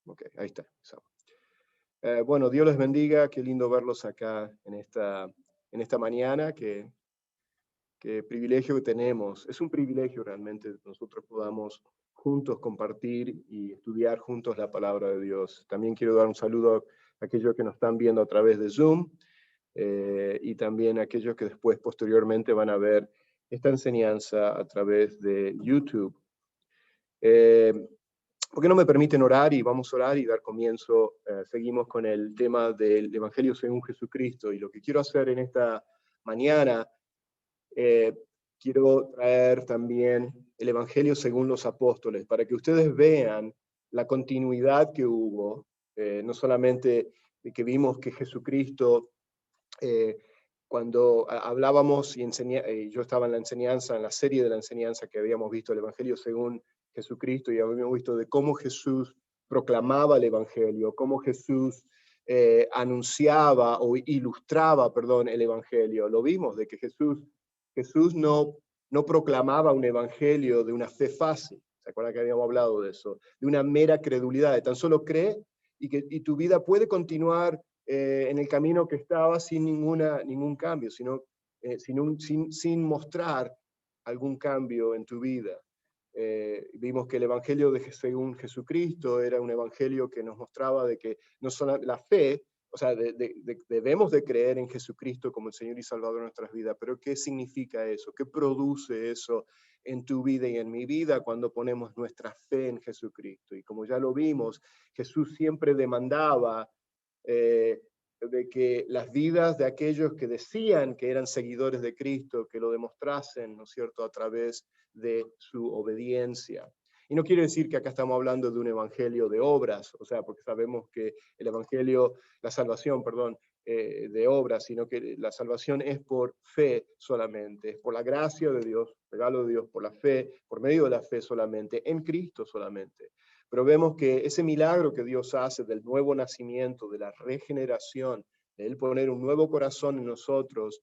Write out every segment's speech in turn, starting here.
Ok, ahí está. Bueno, Dios les bendiga, qué lindo verlos acá en esta mañana, qué privilegio que tenemos. Es un privilegio realmente que nosotros podamos juntos compartir y estudiar juntos la palabra de Dios. También quiero dar un saludo a aquellos que nos están viendo a través de Zoom y también a aquellos que después, posteriormente, van a ver esta enseñanza a través de YouTube. ¿Por qué no me permiten orar y vamos a orar y dar comienzo? Seguimos con el tema del Evangelio según Jesucristo y lo que quiero hacer en esta mañana, quiero traer también el Evangelio según los apóstoles para que ustedes vean la continuidad que hubo, no solamente de que vimos que Jesucristo, cuando hablábamos y yo estaba en la enseñanza, en la serie de la enseñanza que habíamos visto, el Evangelio según Jesucristo, y habíamos visto de cómo Jesús proclamaba el Evangelio, cómo Jesús anunciaba o ilustraba, perdón, el Evangelio. Lo vimos de que Jesús no proclamaba un Evangelio de una fe fácil. ¿Se acuerdan que habíamos hablado de eso? De una mera credulidad, de tan solo cree y tu vida puede continuar en el camino que estaba sin ningún cambio, sin mostrar algún cambio en tu vida. Vimos que el Evangelio según Jesucristo era un Evangelio que nos mostraba de que no solo la fe, o sea, debemos de creer en Jesucristo como el Señor y Salvador de nuestras vidas, pero ¿qué significa eso? ¿Qué produce eso en tu vida y en mi vida cuando ponemos nuestra fe en Jesucristo? Y como ya lo vimos, Jesús siempre demandaba de que las vidas de aquellos que decían que eran seguidores de Cristo, que lo demostrasen, ¿no es cierto?, a través de su obediencia. Y no quiere decir que acá estamos hablando de un evangelio de obras, o sea, porque sabemos que el evangelio, la salvación, perdón, de obras, sino que la salvación es por fe solamente, es por la gracia de Dios, regalo de Dios, por la fe, por medio de la fe solamente, en Cristo solamente. Pero vemos que ese milagro que Dios hace del nuevo nacimiento, de la regeneración, de Él poner un nuevo corazón en nosotros,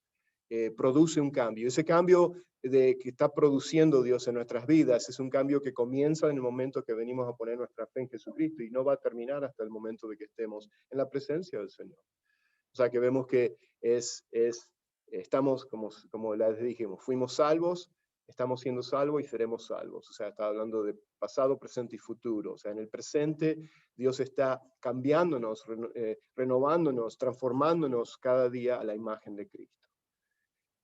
produce un cambio. Ese cambio que está produciendo Dios en nuestras vidas es un cambio que comienza en el momento que venimos a poner nuestra fe en Jesucristo y no va a terminar hasta el momento de que estemos en la presencia del Señor. O sea que vemos que estamos, como les dijimos, fuimos salvos, estamos siendo salvos y seremos salvos. O sea, está hablando de pasado, presente y futuro. O sea, en el presente Dios está cambiándonos, renovándonos, transformándonos cada día a la imagen de Cristo.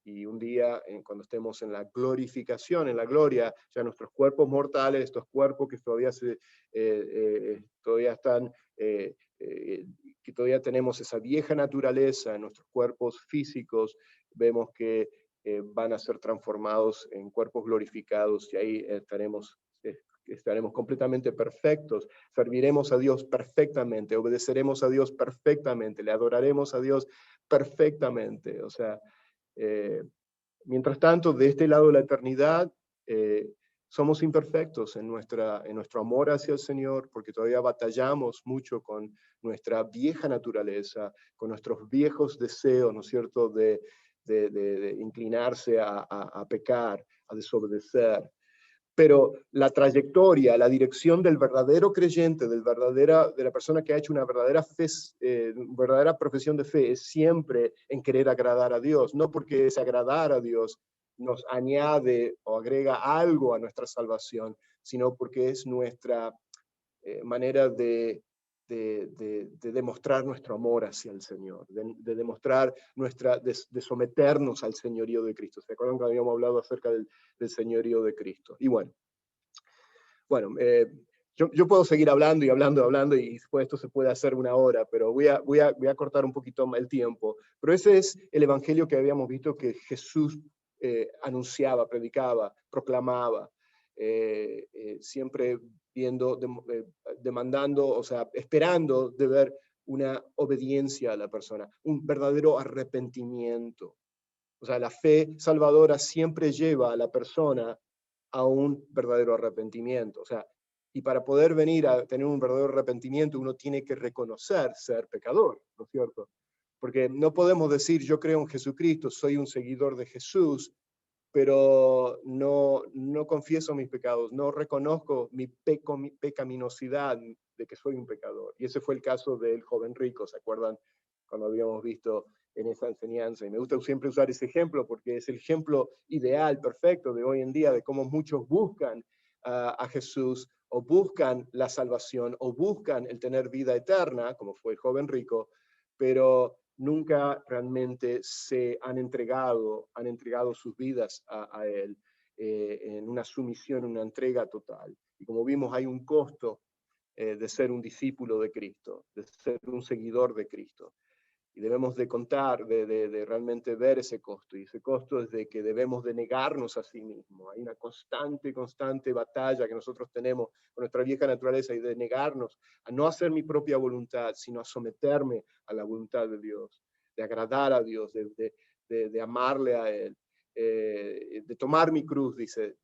Y un día, cuando estemos en la glorificación, en la gloria, ya nuestros cuerpos mortales, estos cuerpos que todavía están, que todavía tenemos esa vieja naturaleza en nuestros cuerpos físicos, vemos que van a ser transformados en cuerpos glorificados y ahí estaremos completamente perfectos, serviremos a Dios perfectamente, obedeceremos a Dios perfectamente, le adoraremos a Dios perfectamente. O sea, mientras tanto, de este lado de la eternidad, somos imperfectos en nuestro amor hacia el Señor, porque todavía batallamos mucho con nuestra vieja naturaleza, con nuestros viejos deseos, ¿no es cierto?, de inclinarse a pecar, a desobedecer. Pero la trayectoria, la dirección del verdadero creyente, de la persona que ha hecho una verdadera fe, verdadera profesión de fe, es siempre en querer agradar a Dios, no porque ese agradar a Dios nos añade o agrega algo a nuestra salvación, sino porque es nuestra manera de demostrar nuestro amor hacia el Señor, de demostrar de someternos al señorío de Cristo. ¿Se acuerdan que habíamos hablado acerca del señorío de Cristo? Y bueno, yo puedo seguir hablando y hablando y después esto se puede hacer una hora, pero voy a cortar un poquito el tiempo. Pero ese es el evangelio que habíamos visto que Jesús anunciaba, predicaba, proclamaba, siempre demandando, o sea, esperando de ver una obediencia a la persona, un verdadero arrepentimiento. O sea, la fe salvadora siempre lleva a la persona a un verdadero arrepentimiento. O sea, y para poder venir a tener un verdadero arrepentimiento, uno tiene que reconocer ser pecador, ¿no es cierto? Porque no podemos decir, yo creo en Jesucristo, soy un seguidor de Jesús, pero no confieso mis pecados, no reconozco mi pecaminosidad de que soy un pecador. Y ese fue el caso del joven rico, ¿se acuerdan? Cuando habíamos visto en esa enseñanza. Y me gusta siempre usar ese ejemplo porque es el ejemplo ideal, perfecto de hoy en día, de cómo muchos buscan a Jesús, o buscan la salvación, o buscan el tener vida eterna, como fue el joven rico, pero nunca realmente se han entregado sus vidas a Él en una sumisión, una entrega total. Y como vimos, hay un costo de ser un discípulo de Cristo, de ser un seguidor de Cristo. Y debemos de contar, de realmente ver ese costo. Y ese costo es de que debemos de negarnos a sí mismos. Hay una constante batalla que nosotros tenemos con nuestra vieja naturaleza y de negarnos a no hacer mi propia voluntad, sino a someterme a la voluntad de Dios, de agradar a Dios, de amarle a Él, de tomar mi cruz, dice,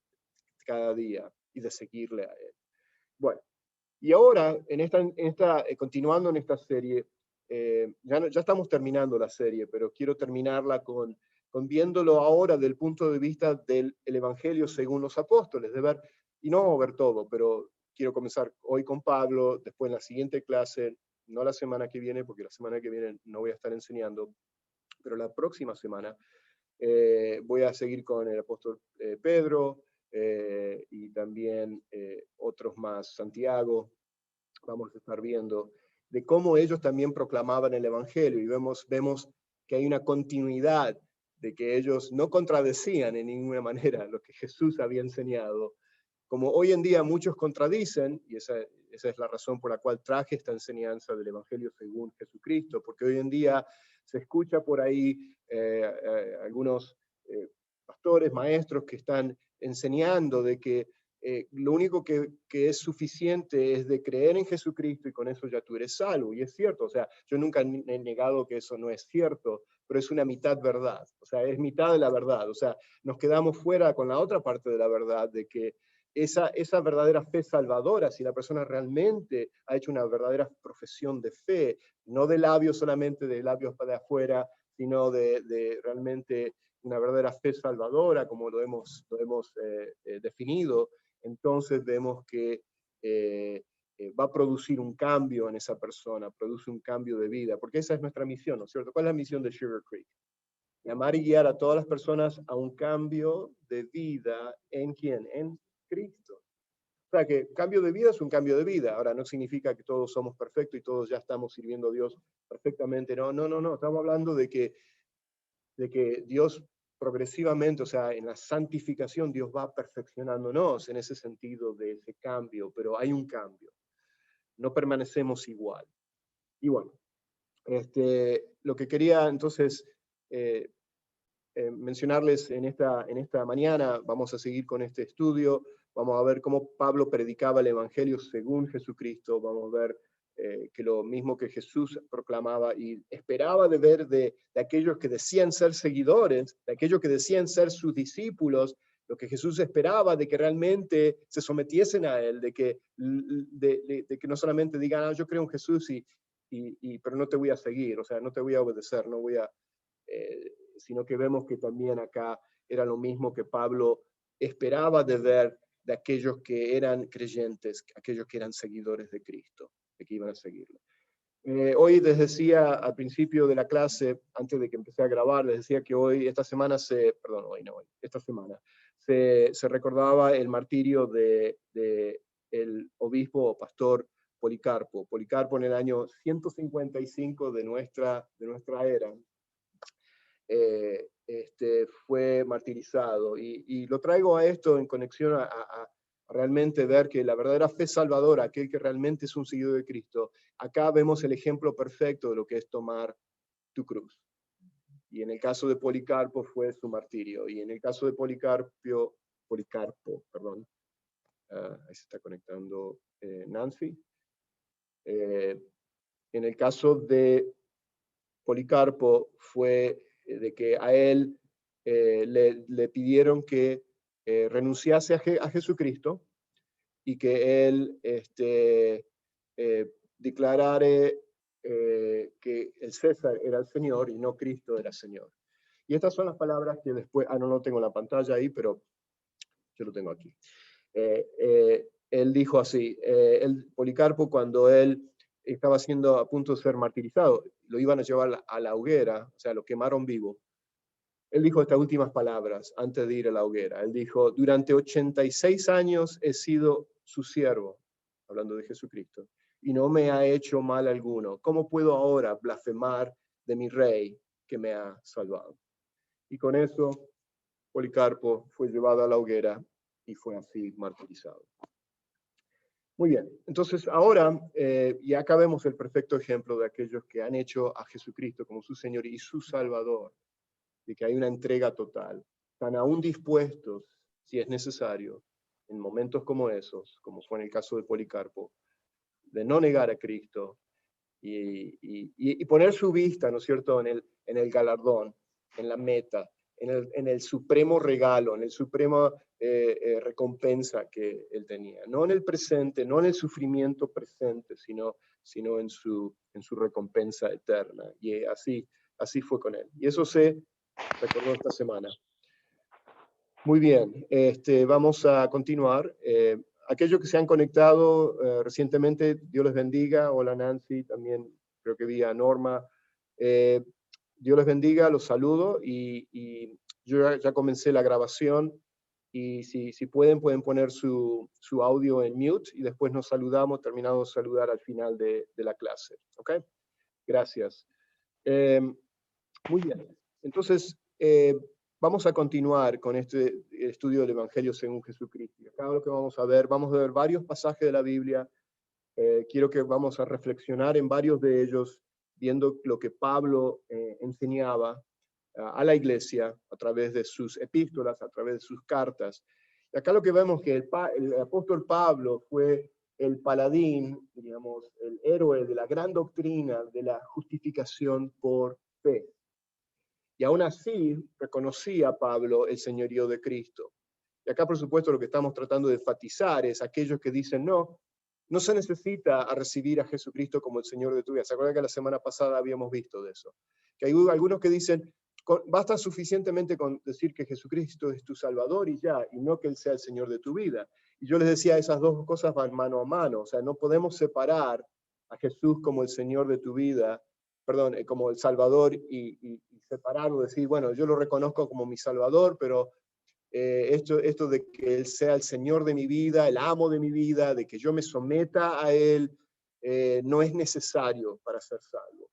cada día y de seguirle a Él. Bueno, y ahora, continuando en esta serie, ya estamos terminando la serie, pero quiero terminarla con viéndolo ahora del punto de vista del Evangelio según los apóstoles, de ver, y no ver todo, pero quiero comenzar hoy con Pablo, después en la siguiente clase, no la semana que viene, porque la semana que viene no voy a estar enseñando, pero la próxima semana voy a seguir con el apóstol Pedro y también otros más, Santiago. Vamos a estar viendo de cómo ellos también proclamaban el Evangelio y vemos que hay una continuidad de que ellos no contradecían en ninguna manera lo que Jesús había enseñado, como hoy en día muchos contradicen, y esa es la razón por la cual traje esta enseñanza del Evangelio según Jesucristo, porque hoy en día se escucha por ahí algunos pastores, maestros que están enseñando de que lo único que es suficiente es de creer en Jesucristo y con eso ya tú eres salvo. Y es cierto, o sea, yo nunca he negado que eso no es cierto, pero es una mitad verdad, o sea, es mitad de la verdad. O sea, nos quedamos fuera con la otra parte de la verdad, de que esa verdadera fe salvadora, si la persona realmente ha hecho una verdadera profesión de fe, no de labios solamente, de labios para afuera, sino de realmente una verdadera fe salvadora, como lo hemos definido, entonces vemos que va a producir un cambio en esa persona, produce un cambio de vida, porque esa es nuestra misión, ¿no es cierto? ¿Cuál es la misión de Sugar Creek? Llamar y guiar a todas las personas a un cambio de vida. ¿En quién? En Cristo. O sea que cambio de vida es un cambio de vida. Ahora, no significa que todos somos perfectos y todos ya estamos sirviendo a Dios perfectamente. No. Estamos hablando de que Dios progresivamente, o sea, en la santificación, Dios va perfeccionándonos en ese sentido de ese cambio, pero hay un cambio. No permanecemos igual. Y bueno, lo que quería entonces mencionarles en esta mañana, vamos a seguir con este estudio, vamos a ver cómo Pablo predicaba el Evangelio según Jesucristo, vamos a ver que lo mismo que Jesús proclamaba y esperaba de ver de aquellos que decían ser seguidores, de aquellos que decían ser sus discípulos, lo que Jesús esperaba de que realmente se sometiesen a Él, de que no solamente digan, ah, yo creo en Jesús, pero no te voy a seguir, o sea, no te voy a obedecer, no voy a... sino que vemos que también acá era lo mismo que Pablo esperaba de ver de aquellos que eran creyentes, aquellos que eran seguidores de Cristo, de que iban a seguirlo. Hoy les decía al principio de la clase, antes de que empecé a grabar, les decía que esta semana se recordaba el martirio de el obispo o pastor Policarpo. Policarpo en el año 155 de nuestra era, fue martirizado. Y lo traigo a esto en conexión a realmente ver que la verdadera fe salvadora, aquel que realmente es un seguidor de Cristo, acá vemos el ejemplo perfecto de lo que es tomar tu cruz. Y en el caso de Policarpo fue su martirio. Y en el caso de Policarpo, perdón, ahí se está conectando Nancy. En el caso de Policarpo fue de que a él le pidieron que renunciase a Jesucristo y que él declarara que el César era el Señor y no Cristo era Señor. Y estas son las palabras que después, no lo tengo en la pantalla ahí, pero yo lo tengo aquí. Él dijo así, Policarpo, cuando él estaba siendo a punto de ser martirizado, lo iban a llevar a la hoguera, o sea, lo quemaron vivo. Él dijo estas últimas palabras antes de ir a la hoguera. Él dijo, durante 86 años he sido su siervo, hablando de Jesucristo, y no me ha hecho mal alguno. ¿Cómo puedo ahora blasfemar de mi rey que me ha salvado? Y con eso, Policarpo fue llevado a la hoguera y fue así martirizado. Muy bien, entonces ahora y acá vemos el perfecto ejemplo de aquellos que han hecho a Jesucristo como su Señor y su Salvador, de que hay una entrega total. Están aún dispuestos, si es necesario, en momentos como esos, como fue en el caso de Policarpo, de no negar a Cristo y poner su vista, ¿no es cierto?, en el galardón, en la meta, en el supremo regalo, en el supremo recompensa que él tenía. No en el presente, no en el sufrimiento presente, sino en su recompensa eterna. Y así fue con él. Y eso se recordó esta semana. Muy bien, vamos a continuar. Aquellos que se han conectado recientemente, Dios les bendiga. Hola Nancy, también creo que vi a Norma. Dios les bendiga, los saludo y yo ya comencé la grabación y si pueden poner su audio en mute y después nos saludamos, terminamos de saludar al final de la clase. ¿Ok? Gracias. Muy bien. Entonces, vamos a continuar con este estudio del Evangelio según Jesucristo. Acá lo que vamos a ver varios pasajes de la Biblia. Quiero que vamos a reflexionar en varios de ellos, viendo lo que Pablo enseñaba a la iglesia a través de sus epístolas, a través de sus cartas. Y acá lo que vemos que el apóstol Pablo fue el paladín, digamos, el héroe de la gran doctrina de la justificación por fe. Y aún así reconocía Pablo el señorío de Cristo. Y acá, por supuesto, lo que estamos tratando de enfatizar es aquellos que dicen, no se necesita a recibir a Jesucristo como el Señor de tu vida. ¿Se acuerdan que la semana pasada habíamos visto de eso? Que hay algunos que dicen, basta suficientemente con decir que Jesucristo es tu Salvador y ya, y no que Él sea el Señor de tu vida. Y yo les decía, esas dos cosas van mano a mano. O sea, no podemos separar a Jesús como el Señor de tu vida, perdón, como el Salvador y separarlo, decir, bueno, yo lo reconozco como mi Salvador, pero esto de que Él sea el Señor de mi vida, el amo de mi vida, de que yo me someta a Él, no es necesario para ser salvo.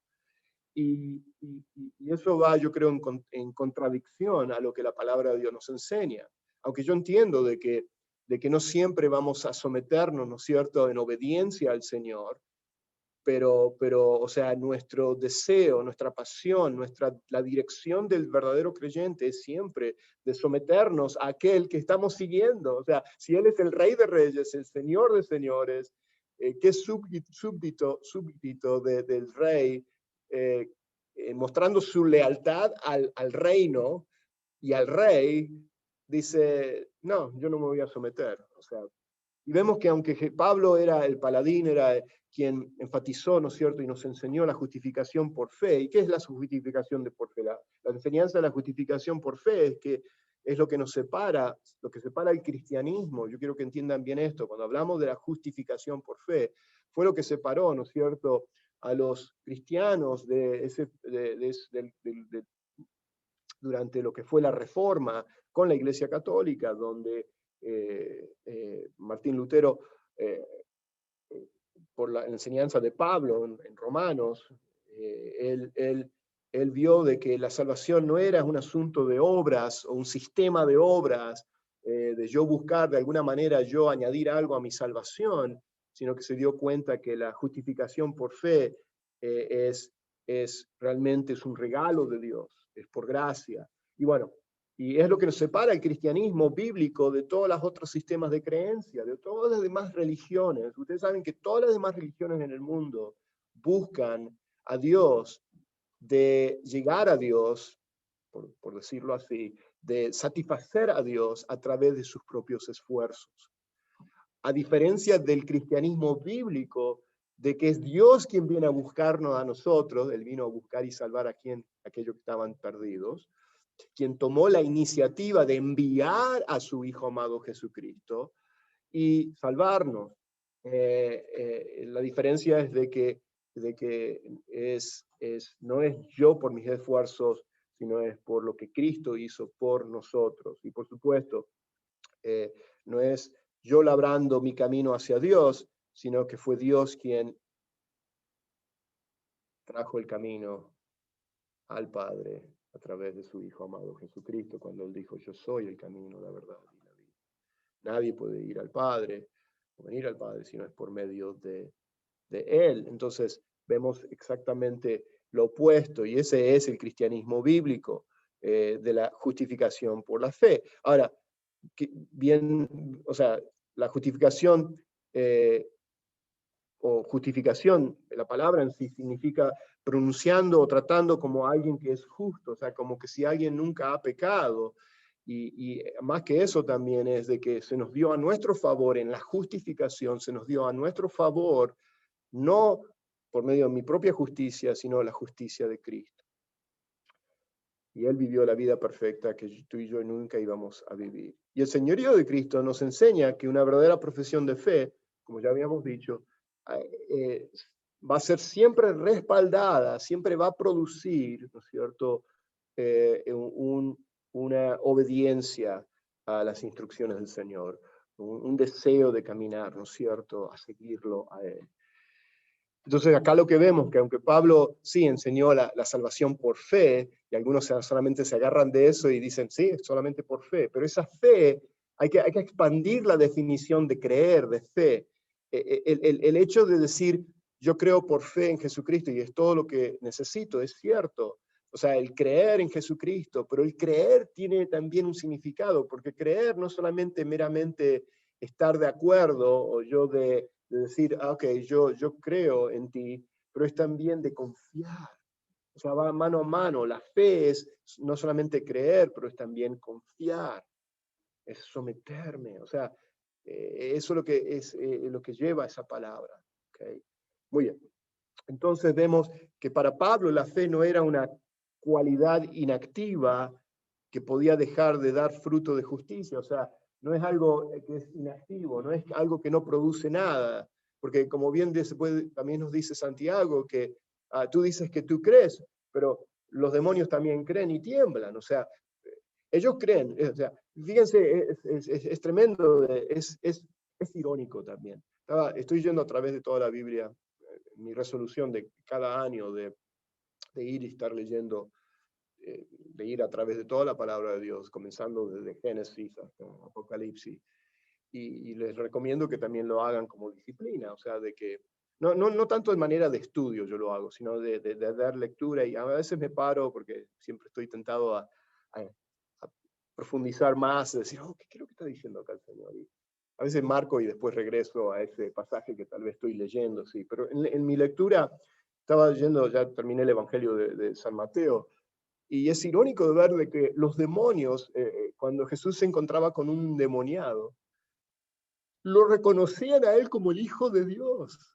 Y eso va, yo creo, en contradicción a lo que la palabra de Dios nos enseña. Aunque yo entiendo de que no siempre vamos a someternos, ¿no es cierto?, en obediencia al Señor, pero, o sea, nuestro deseo, nuestra pasión, la dirección del verdadero creyente es siempre de someternos a aquel que estamos siguiendo. O sea, si Él es el Rey de Reyes, el Señor de Señores, que es súbdito del Rey, mostrando su lealtad al reino y al Rey, dice, no, yo no me voy a someter. O sea, y vemos que aunque Pablo era el paladín, era quien enfatizó, ¿no es cierto?, y nos enseñó la justificación por fe. ¿Y qué es la justificación por fe? La enseñanza de la justificación por fe es que es lo que nos separa, lo que separa el cristianismo. Yo quiero que entiendan bien esto. Cuando hablamos de la justificación por fe, fue lo que separó, ¿no es cierto?, a los cristianos durante lo que fue la Reforma con la Iglesia Católica, donde Martín Lutero, por la enseñanza de Pablo en Romanos, él vio de que la salvación no era un asunto de obras o un sistema de obras, de yo buscar de alguna manera yo añadir algo a mi salvación, sino que se dio cuenta que la justificación por fe realmente es un regalo de Dios, es por gracia. Y bueno, y es lo que nos separa el cristianismo bíblico de todos los otros sistemas de creencia, de todas las demás religiones. Ustedes saben que todas las demás religiones en el mundo buscan a Dios, de llegar a Dios, por decirlo así, de satisfacer a Dios a través de sus propios esfuerzos. A diferencia del cristianismo bíblico, de que es Dios quien viene a buscarnos a nosotros, Él vino a buscar y salvar a aquellos que estaban perdidos. quien tomó la iniciativa de enviar a su Hijo amado Jesucristo y salvarnos. La diferencia es de que no es yo por mis esfuerzos, sino es por lo que Cristo hizo por nosotros. Y por supuesto, no es yo labrando mi camino hacia Dios, sino que fue Dios quien trajo el camino al Padre a través de su Hijo amado Jesucristo, cuando Él dijo, yo soy el camino, la verdad y la vida. Nadie puede ir al Padre, o venir al Padre, si no es por medio de Él. Entonces, vemos exactamente lo opuesto, y ese es el cristianismo bíblico, de la justificación por la fe. Ahora, bien, o sea, la justificación o justificación, la palabra en sí significa pronunciando o tratando como alguien que es justo, o sea, como que si alguien nunca ha pecado. Y más que eso también es de que se nos dio a nuestro favor en la justificación, se nos dio a nuestro favor, no por medio de mi propia justicia, sino la justicia de Cristo. Y Él vivió la vida perfecta que tú y yo nunca íbamos a vivir. Y el señorío de Cristo nos enseña que una verdadera profesión de fe, como ya habíamos dicho, va a ser siempre respaldada, siempre va a producir, ¿no es cierto?, una obediencia a las instrucciones del Señor, un deseo de caminar, ¿no es cierto?, a seguirlo a Él. Entonces acá lo que vemos, que aunque Pablo sí enseñó la salvación por fe, y algunos solamente se agarran de eso y dicen, sí, solamente por fe, pero esa fe, hay que expandir la definición de creer, de fe. El hecho de decir, yo creo por fe en Jesucristo y es todo lo que necesito, es cierto. O sea, el creer en Jesucristo, pero el creer tiene también un significado, porque creer no solamente meramente estar de acuerdo o yo de decir, ok, yo creo en ti, pero es también de confiar. O sea, va mano a mano. La fe es no solamente creer, pero es también confiar, es someterme. O sea, eso es lo que lleva esa palabra. ¿Okay? Muy bien. Entonces vemos que para Pablo la fe no era una cualidad inactiva que podía dejar de dar fruto de justicia. O sea, no es algo que es inactivo, no es algo que no produce nada. Porque como bien también nos dice Santiago, que tú dices que tú crees, pero los demonios también creen y tiemblan. O sea, ellos creen. O sea, fíjense, es tremendo, es irónico también. Estoy yendo a través de toda la Biblia, mi resolución de cada año de ir y estar leyendo, de ir a través de toda la palabra de Dios, comenzando desde Génesis hasta Apocalipsis. Y les recomiendo que también lo hagan como disciplina, o sea, de que no tanto de manera de estudio yo lo hago, sino de dar lectura, y a veces me paro porque siempre estoy tentado a profundizar más, decir, ¿qué es lo que está diciendo acá el Señor? Y a veces marco y después regreso a ese pasaje que tal vez estoy leyendo, sí, pero en mi lectura estaba leyendo, ya terminé el Evangelio de San Mateo, y es irónico de ver de que los demonios, cuando Jesús se encontraba con un endemoniado, lo reconocían a él como el Hijo de Dios.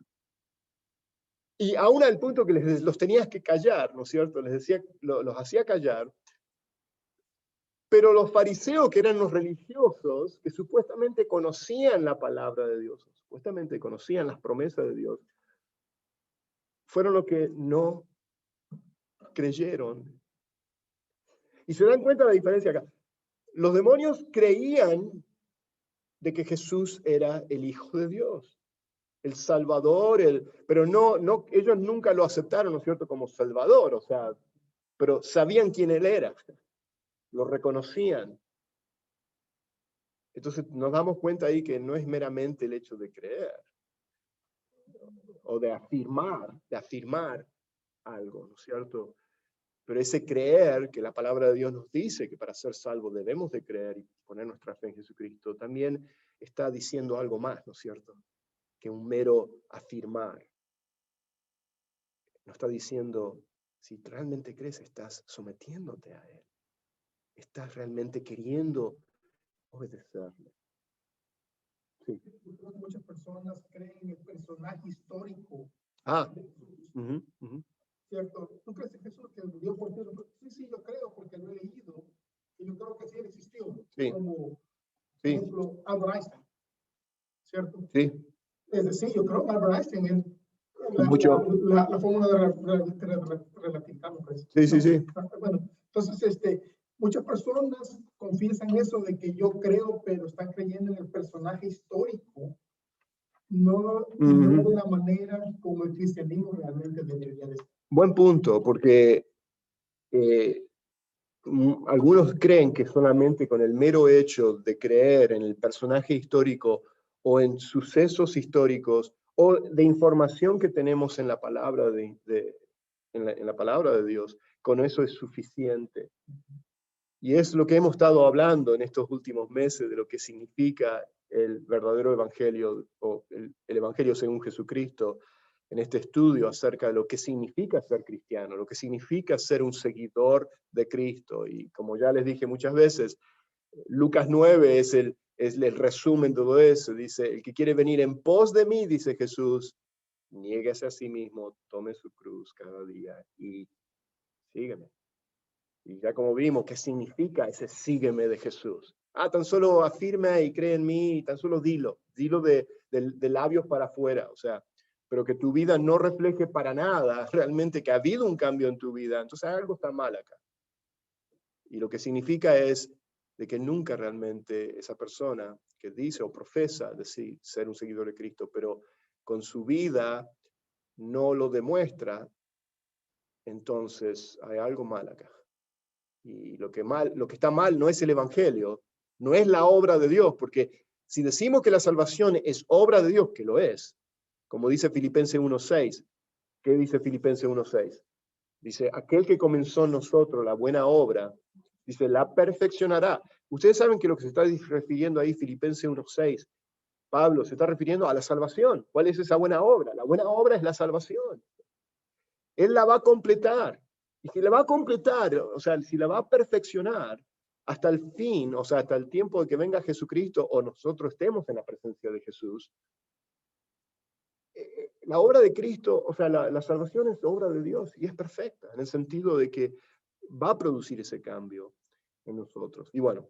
Y aún al punto que los tenías que callar, ¿no es cierto? Les decía, los hacía callar. Pero los fariseos, que eran los religiosos, que supuestamente conocían la palabra de Dios, supuestamente conocían las promesas de Dios, fueron los que no creyeron. Y se dan cuenta de la diferencia acá. Los demonios creían de que Jesús era el Hijo de Dios, el Salvador, pero ellos nunca lo aceptaron, ¿no es cierto?, como Salvador, o sea, pero sabían quién él era, lo reconocían. Entonces nos damos cuenta ahí que no es meramente el hecho de creer o de afirmar algo, ¿no es cierto? Pero ese creer, que la palabra de Dios nos dice que para ser salvos debemos de creer y poner nuestra fe en Jesucristo, también está diciendo algo más, ¿no es cierto?, que un mero afirmar. No está diciendo, si realmente crees, estás sometiéndote a Él. Estás realmente queriendo obedecerle. Sí. Muchas personas creen en el personaje histórico. Uh-huh. ¿Cierto? ¿Tú crees en Jesús que murió por ti? Sí, yo creo porque lo he leído. Sí, Es decir, yo creo que Albert Einstein es mucho. la fórmula de relatividad, me parece. Sí, sí, sí. Bueno, entonces, muchas personas confiesan eso de que yo creo, pero están creyendo en el personaje histórico, no de la manera como el cristianismo realmente debería de ser. Buen punto, porque algunos creen que solamente con el mero hecho de creer en el personaje histórico o en sucesos históricos o de información que tenemos en la palabra en la palabra de Dios, con eso es suficiente. Y es lo que hemos estado hablando en estos últimos meses de lo que significa el verdadero evangelio o el evangelio según Jesucristo en este estudio acerca de lo que significa ser cristiano, lo que significa ser un seguidor de Cristo. Y como ya les dije muchas veces, Lucas 9 es el resumen de todo eso. Dice, el que quiere venir en pos de mí, dice Jesús, niéguese a sí mismo, tome su cruz cada día y sígueme. Y ya como vimos, ¿qué significa ese sígueme de Jesús? Tan solo afirma y cree en mí, tan solo dilo de labios para afuera, o sea, pero que tu vida no refleje para nada realmente que ha habido un cambio en tu vida, entonces algo está mal acá. Y lo que significa es de que nunca realmente esa persona que dice o profesa decir ser un seguidor de Cristo, pero con su vida no lo demuestra, entonces hay algo mal acá. Y lo que está mal no es el evangelio, no es la obra de Dios, porque si decimos que la salvación es obra de Dios, que lo es, como dice Filipenses 1:6, ¿qué dice Filipenses 1:6? Dice, aquel que comenzó en nosotros la buena obra, dice, la perfeccionará. Ustedes saben que lo que se está refiriendo ahí, Filipenses 1:6, Pablo se está refiriendo a la salvación. ¿Cuál es esa buena obra? La buena obra es la salvación. Él la va a completar. Y si la va a completar, o sea, si la va a perfeccionar hasta el fin, o sea, hasta el tiempo de que venga Jesucristo o nosotros estemos en la presencia de Jesús, la obra de Cristo, o sea, la salvación es obra de Dios y es perfecta, en el sentido de que va a producir ese cambio en nosotros. Y bueno,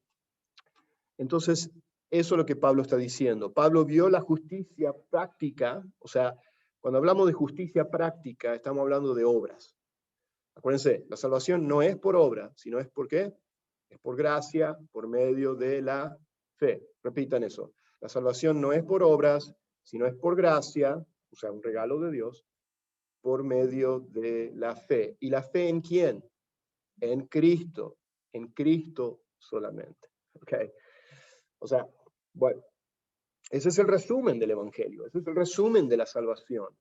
entonces, eso es lo que Pablo está diciendo. Pablo vio la justicia práctica, o sea, cuando hablamos de justicia práctica, estamos hablando de obras. Acuérdense, la salvación no es por obra, sino es por qué? Es por gracia, por medio de la fe. Repitan eso. La salvación no es por obras, sino es por gracia, o sea, un regalo de Dios, por medio de la fe. ¿Y la fe en quién? En Cristo solamente. ¿Okay? O sea, bueno, ese es el resumen del Evangelio, ese es el resumen de la salvación.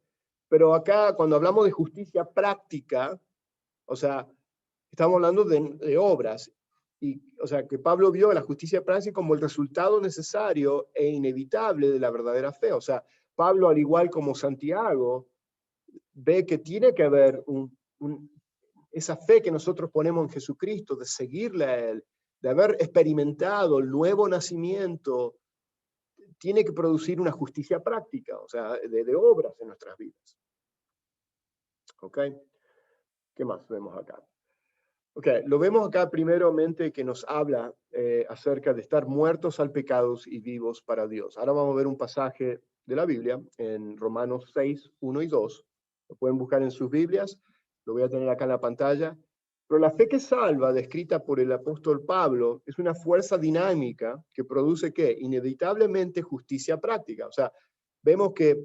Pero acá, cuando hablamos de justicia práctica, o sea, estamos hablando de obras, y, o sea, que Pablo vio la justicia práctica como el resultado necesario e inevitable de la verdadera fe. O sea, Pablo, al igual como Santiago, ve que tiene que haber esa fe que nosotros ponemos en Jesucristo, de seguirle a Él, de haber experimentado el nuevo nacimiento, tiene que producir una justicia práctica, o sea, de obras en nuestras vidas. ¿Ok? ¿Qué más vemos acá? Ok, lo vemos acá primeramente que nos habla acerca de estar muertos al pecado y vivos para Dios. Ahora vamos a ver un pasaje de la Biblia en Romanos 6, 1 y 2. Lo pueden buscar en sus Biblias, lo voy a tener acá en la pantalla. Pero la fe que salva, descrita por el apóstol Pablo, es una fuerza dinámica que produce, ¿qué? Inevitablemente justicia práctica. O sea, vemos que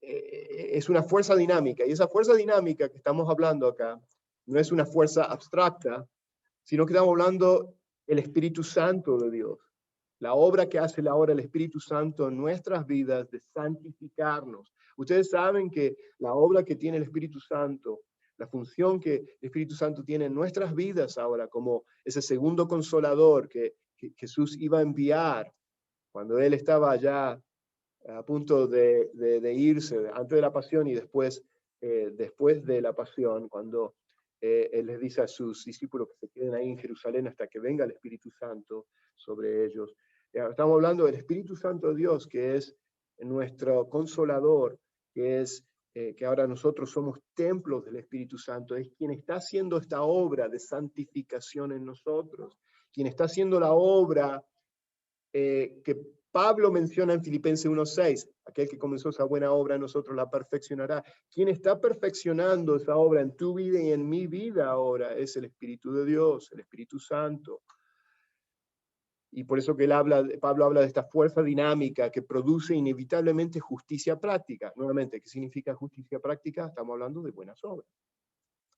es una fuerza dinámica, y esa fuerza dinámica que estamos hablando acá no es una fuerza abstracta, sino que estamos hablando del Espíritu Santo de Dios, la obra que hace la obra del Espíritu Santo en nuestras vidas de santificarnos. Ustedes saben que la obra que tiene el Espíritu Santo, la función que el Espíritu Santo tiene en nuestras vidas ahora, como ese segundo consolador que Jesús iba a enviar cuando Él estaba allá a punto de irse antes de la pasión y después de la pasión, cuando Él les dice a sus discípulos que se queden ahí en Jerusalén hasta que venga el Espíritu Santo sobre ellos. Estamos hablando del Espíritu Santo de Dios, que es nuestro consolador, que es que ahora nosotros somos templos del Espíritu Santo, es quien está haciendo esta obra de santificación en nosotros, quien está haciendo la obra que Pablo menciona en Filipenses 1:6, aquel que comenzó esa buena obra en nosotros la perfeccionará. Quien está perfeccionando esa obra en tu vida y en mi vida ahora es el Espíritu de Dios, el Espíritu Santo. Y por eso que Pablo habla de esta fuerza dinámica que produce inevitablemente justicia práctica. Nuevamente, ¿qué significa justicia práctica? Estamos hablando de buenas obras.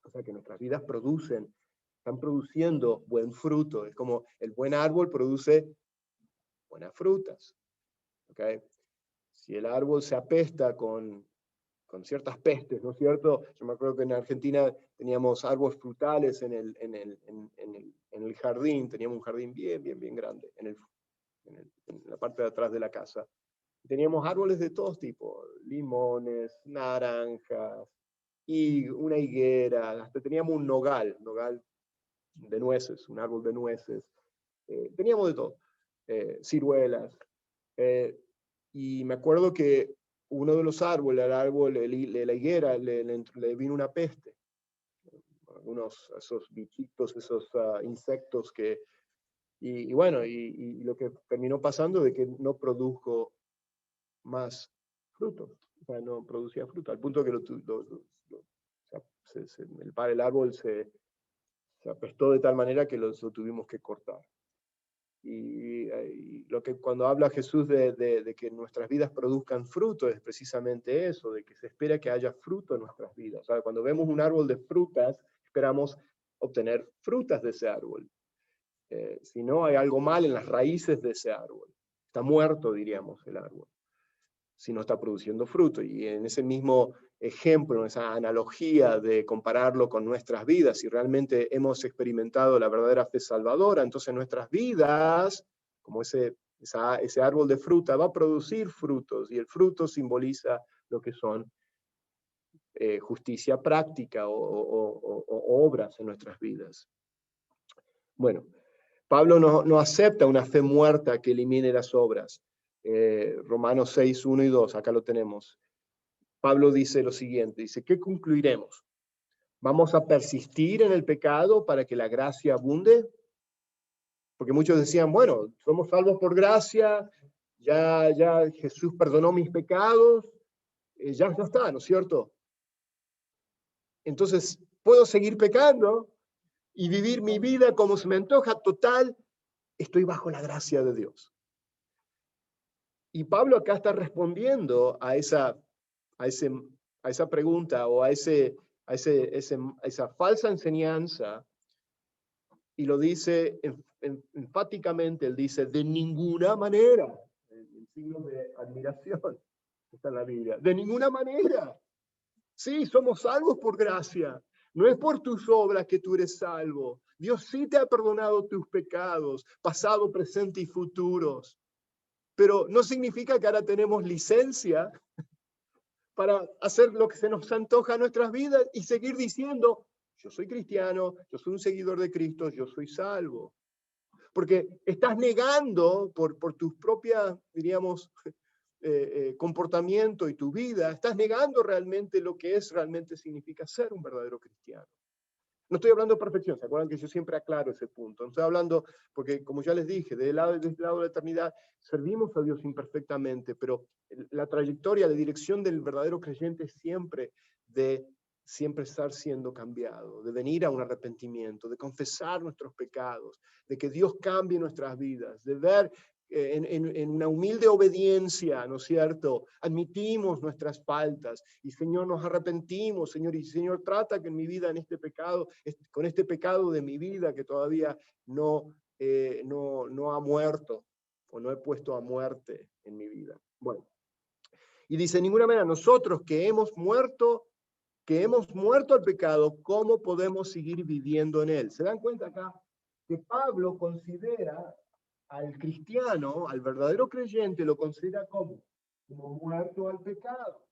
O sea, que nuestras vidas están produciendo buen fruto. Es como el buen árbol produce buenas frutas. ¿Okay? Si el árbol se apesta con ciertas pestes, ¿no es cierto? Yo me acuerdo que en Argentina teníamos árboles frutales en el jardín, teníamos un jardín bien grande en la parte de atrás de la casa. Teníamos árboles de todos tipos, limones, naranjas, y una higuera, hasta teníamos un nogal de nueces, un árbol de nueces. Teníamos de todo, ciruelas. Y me acuerdo que uno de los árboles, el árbol de la higuera, le vino una peste. Algunos esos bichitos, esos insectos que... Y bueno, y lo que terminó pasando de que no produjo más frutos. O sea, no producía fruto, al punto que el árbol se apestó de tal manera que lo tuvimos que cortar. Y lo que cuando habla Jesús de que nuestras vidas produzcan fruto es precisamente eso, de que se espera que haya fruto en nuestras vidas. O sea, cuando vemos un árbol de frutas, esperamos obtener frutas de ese árbol. Si no, hay algo mal en las raíces de ese árbol. Está muerto, diríamos, el árbol, si no está produciendo fruto. Y en ese mismo ejemplo, en esa analogía de compararlo con nuestras vidas, si realmente hemos experimentado la verdadera fe salvadora, entonces nuestras vidas, como ese árbol de fruta, va a producir frutos, y el fruto simboliza lo que son justicia práctica o obras en nuestras vidas. Bueno, Pablo no acepta una fe muerta que elimine las obras. Romanos 6, 1 y 2, acá lo tenemos. Pablo dice lo siguiente, dice, ¿qué concluiremos? ¿Vamos a persistir en el pecado para que la gracia abunde? Porque muchos decían, bueno, somos salvos por gracia, ya Jesús perdonó mis pecados, ya está, ¿no es cierto? Entonces, ¿puedo seguir pecando y vivir mi vida como se me antoja? Total, estoy bajo la gracia de Dios. Y Pablo acá está respondiendo a esa pregunta o a esa falsa enseñanza, y lo dice enfáticamente. Él dice, de ninguna manera, el signo de admiración está en la Biblia, de ninguna manera. Sí, somos salvos por gracia, no es por tus obras que tú eres salvo. Dios sí te ha perdonado tus pecados, pasado, presente y futuros, pero no significa que ahora tenemos licencia para hacer lo que se nos antoja en nuestras vidas y seguir diciendo, yo soy cristiano, yo soy un seguidor de Cristo, yo soy salvo. Porque estás negando por tus propias, diríamos, comportamiento y tu vida, estás negando realmente lo que realmente significa ser un verdadero cristiano. No estoy hablando de perfección, ¿se acuerdan que yo siempre aclaro ese punto? No estoy hablando, porque como ya les dije, desde el lado de la eternidad, servimos a Dios imperfectamente, pero la trayectoria de dirección del verdadero creyente es siempre de siempre estar siendo cambiado, de venir a un arrepentimiento, de confesar nuestros pecados, de que Dios cambie nuestras vidas, de ver en una humilde obediencia, ¿no es cierto? Admitimos nuestras faltas y Señor, nos arrepentimos, Señor, y Señor, trata que en mi vida, en este pecado, con este pecado de mi vida que todavía no ha muerto o no he puesto a muerte en mi vida. Bueno, y dice, de ninguna manera, nosotros que hemos muerto al pecado, ¿cómo podemos seguir viviendo en él? ¿Se dan cuenta acá que Pablo considera al cristiano, al verdadero creyente, lo considera como muerto al pecado?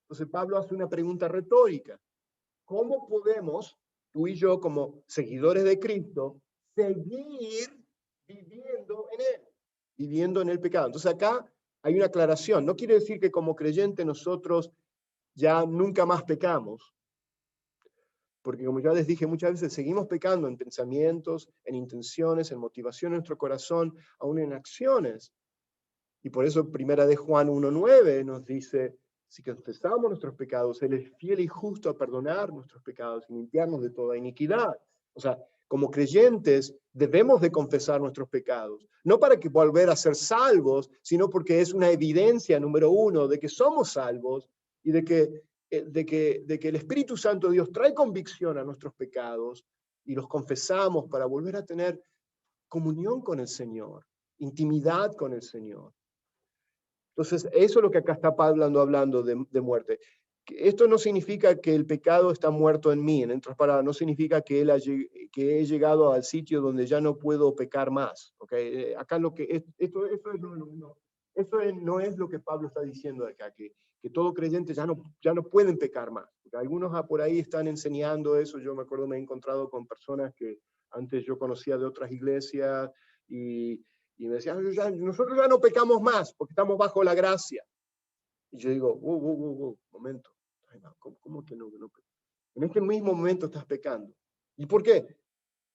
Entonces Pablo hace una pregunta retórica. ¿Cómo podemos, tú y yo como seguidores de Cristo, seguir viviendo en él? Viviendo en el pecado. Entonces acá hay una aclaración. No quiere decir que como creyente nosotros ya nunca más pecamos. Porque como ya les dije muchas veces, seguimos pecando en pensamientos, en intenciones, en motivación en nuestro corazón, aún en acciones. Y por eso primera de Juan 1:9 nos dice, si confesamos nuestros pecados, Él es fiel y justo a perdonar nuestros pecados y limpiarnos de toda iniquidad. O sea, como creyentes debemos de confesar nuestros pecados, no para que volver a ser salvos, sino porque es una evidencia, número uno, de que somos salvos y de que el Espíritu Santo de Dios trae convicción a nuestros pecados y los confesamos para volver a tener comunión con el Señor, intimidad con el Señor. Entonces, eso es lo que acá está Pablo hablando de muerte. Esto no significa que el pecado está muerto en mí, en otras palabras, no significa que he llegado al sitio donde ya no puedo pecar más. ¿Okay? Acá eso no es lo que Pablo está diciendo acá, que todo creyente ya no pueden pecar más. Porque algunos por ahí están enseñando eso. Yo me acuerdo, me he encontrado con personas que antes yo conocía de otras iglesias y me decían, nosotros ya no pecamos más porque estamos bajo la gracia. Y yo digo, wow, momento. ¿Cómo que no? En este mismo momento estás pecando. ¿Y por qué?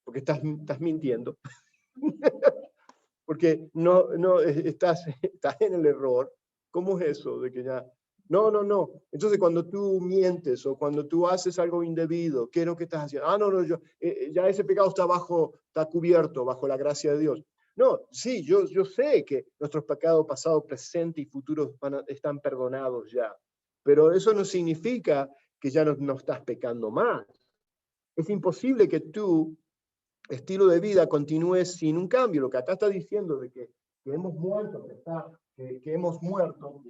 Porque estás mintiendo. Porque estás en el error. ¿Cómo es eso de que ya? No. Entonces cuando tú mientes o cuando tú haces algo indebido, ¿qué es lo que estás haciendo? No, ya ese pecado está cubierto bajo la gracia de Dios. No, sí, yo sé que nuestros pecados pasados, presentes y futuros están perdonados ya, pero eso no significa que ya no estás pecando más. Es imposible que tu estilo de vida continúe sin un cambio. Lo que acá está diciendo de que hemos muerto, que hemos muerto,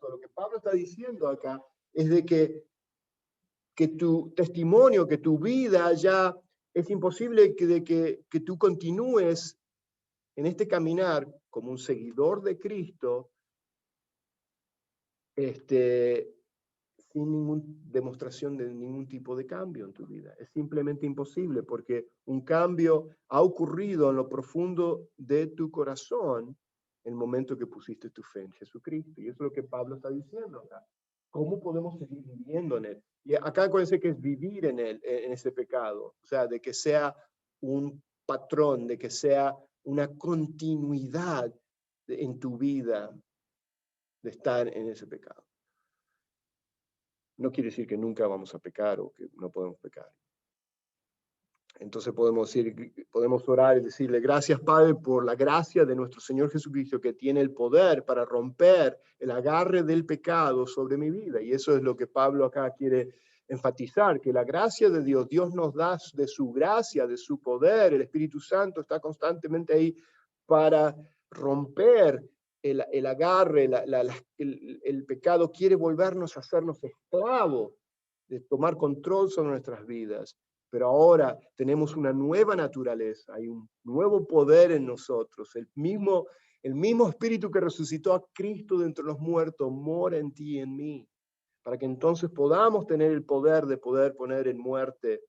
lo que Pablo está diciendo acá es de que tu testimonio, que tu vida ya es imposible que tú continúes en este caminar como un seguidor de Cristo, sin ninguna demostración de ningún tipo de cambio en tu vida. Es simplemente imposible porque un cambio ha ocurrido en lo profundo de tu corazón en el momento que pusiste tu fe en Jesucristo. Y eso es lo que Pablo está diciendo acá. ¿Cómo podemos seguir viviendo en él? Y acá acuérdense que es vivir en él, en ese pecado. O sea, de que sea un patrón, de que sea una continuidad en tu vida de estar en ese pecado. No quiere decir que nunca vamos a pecar o que no podemos pecar. Entonces podemos orar y decirle, gracias Padre por la gracia de nuestro Señor Jesucristo que tiene el poder para romper el agarre del pecado sobre mi vida. Y eso es lo que Pablo acá quiere enfatizar, que la gracia de Dios nos da de su gracia, de su poder. El Espíritu Santo está constantemente ahí para romper el agarre, el pecado quiere volvernos a hacernos esclavos, de tomar control sobre nuestras vidas. Pero ahora tenemos una nueva naturaleza, hay un nuevo poder en nosotros. El mismo Espíritu que resucitó a Cristo de entre los muertos mora en ti y en mí, para que entonces podamos tener el poder de poder poner en muerte,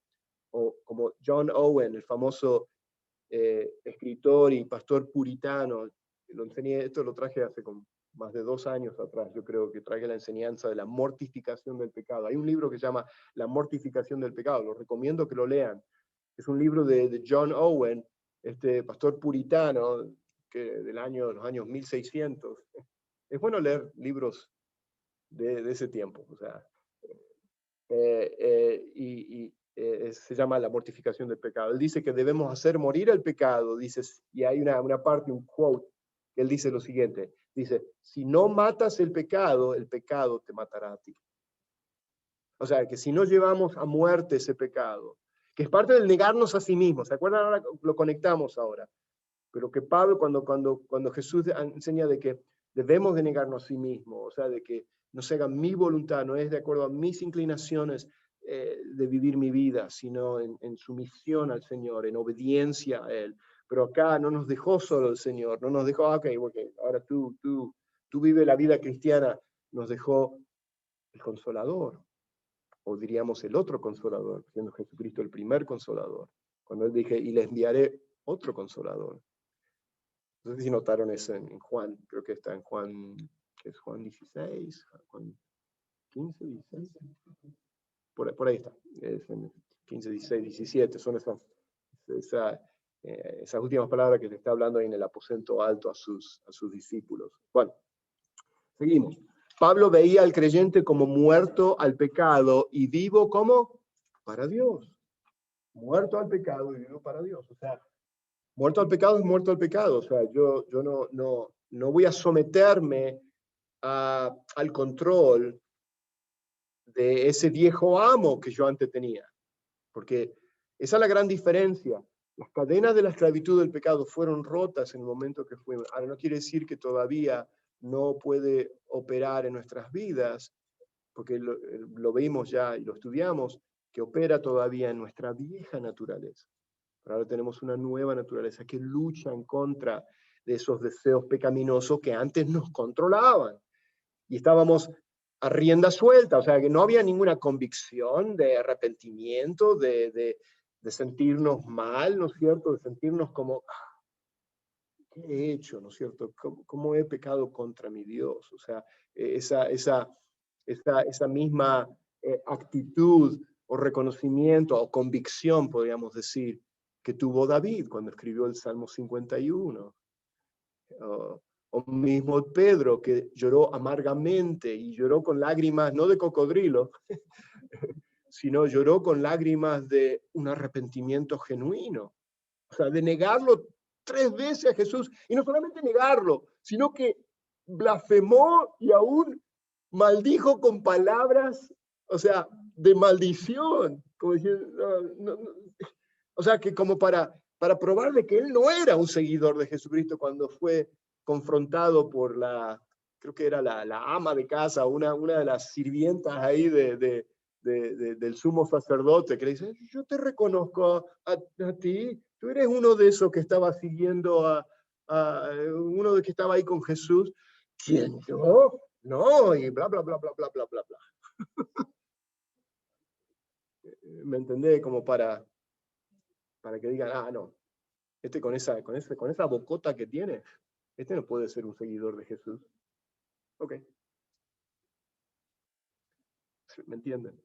o como John Owen, el famoso escritor y pastor puritano, esto lo traje hace como más de 2 años atrás, yo creo que traje la enseñanza de la mortificación del pecado. Hay un libro que se llama La mortificación del pecado, lo recomiendo que lo lean. Es un libro de John Owen, este pastor puritano de los años 1600. Es bueno leer libros de ese tiempo, o sea, se llama La mortificación del pecado. Él dice que debemos hacer morir el pecado, dice, y hay una parte, un quote, que él dice lo siguiente, dice, si no matas el pecado te matará a ti. O sea, que si no llevamos a muerte ese pecado, que es parte del negarnos a sí mismos, ¿se acuerdan? Ahora lo conectamos ahora. Pero que Pablo, cuando Jesús enseña de que debemos de negarnos a sí mismos, o sea, de que no se haga mi voluntad, no es de acuerdo a mis inclinaciones de vivir mi vida, sino en sumisión al Señor, en obediencia a Él. Pero acá no nos dejó solo el Señor, no nos dejó, okay, ahora tú vive la vida cristiana, nos dejó el Consolador, o diríamos el otro Consolador, siendo Jesucristo el primer Consolador. Cuando Él dije, y les enviaré otro Consolador. No sé si notaron eso en Juan, creo que está en Juan, que es Juan 16, Juan 15, 16. Por ahí está, es en 15, 16, 17, son esas últimas palabras que le está hablando ahí en el aposento alto a sus discípulos. Seguimos. Pablo veía al creyente como muerto al pecado y vivo como para Dios. Muerto al pecado y vivo para Dios. O sea, muerto al pecado es muerto al pecado. O sea, yo no voy a someterme al control de ese viejo amo que yo antes tenía. Porque esa es la gran diferencia. Las cadenas de la esclavitud del pecado fueron rotas en el momento que fuimos. Ahora no quiere decir que todavía no puede operar en nuestras vidas, porque lo vimos ya y lo estudiamos, que opera todavía en nuestra vieja naturaleza. Pero ahora tenemos una nueva naturaleza que lucha en contra de esos deseos pecaminosos que antes nos controlaban. Y estábamos a rienda suelta, o sea, que no había ninguna convicción de arrepentimiento, de sentirnos mal, ¿no es cierto? De sentirnos como, ¿qué he hecho, ¿no es cierto? ¿Cómo he pecado contra mi Dios? O sea, esa misma actitud o reconocimiento o convicción, podríamos decir, que tuvo David cuando escribió el Salmo 51. O mismo Pedro, que lloró amargamente y lloró con lágrimas, no de cocodrilo, sino lloró con lágrimas de un arrepentimiento genuino. O sea, de negarlo 3 veces a Jesús, y no solamente negarlo, sino que blasfemó y aún maldijo con palabras, o sea, de maldición. Como decir, o sea, que como para probar de que él no era un seguidor de Jesucristo cuando fue confrontado por creo que era la ama de casa, una de las sirvientas ahí del sumo sacerdote, que le dice, yo te reconozco a ti, tú eres uno de esos que estaba siguiendo uno de que estaba ahí con Jesús. ¿Quién, yo? No, y bla, bla, bla, bla, bla, bla, bla, bla. ¿Me entendés? Como para que digan, no, con esa bocota que tiene, no puede ser un seguidor de Jesús. Ok. ¿Me entienden?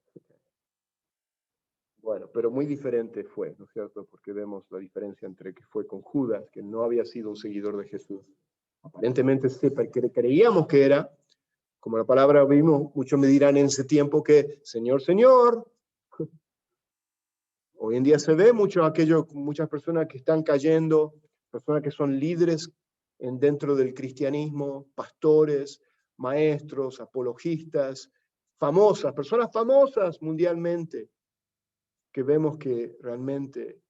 Bueno, pero muy diferente fue, ¿no es cierto? Porque vemos la diferencia entre que fue con Judas, que no había sido un seguidor de Jesús. Aparentemente creíamos que era, como la palabra vimos, muchos me dirán en ese tiempo que, Señor, Señor. Hoy en día se ve muchas personas que están cayendo, personas que son líderes dentro del cristianismo, pastores, maestros, apologistas, personas famosas mundialmente, que vemos que realmente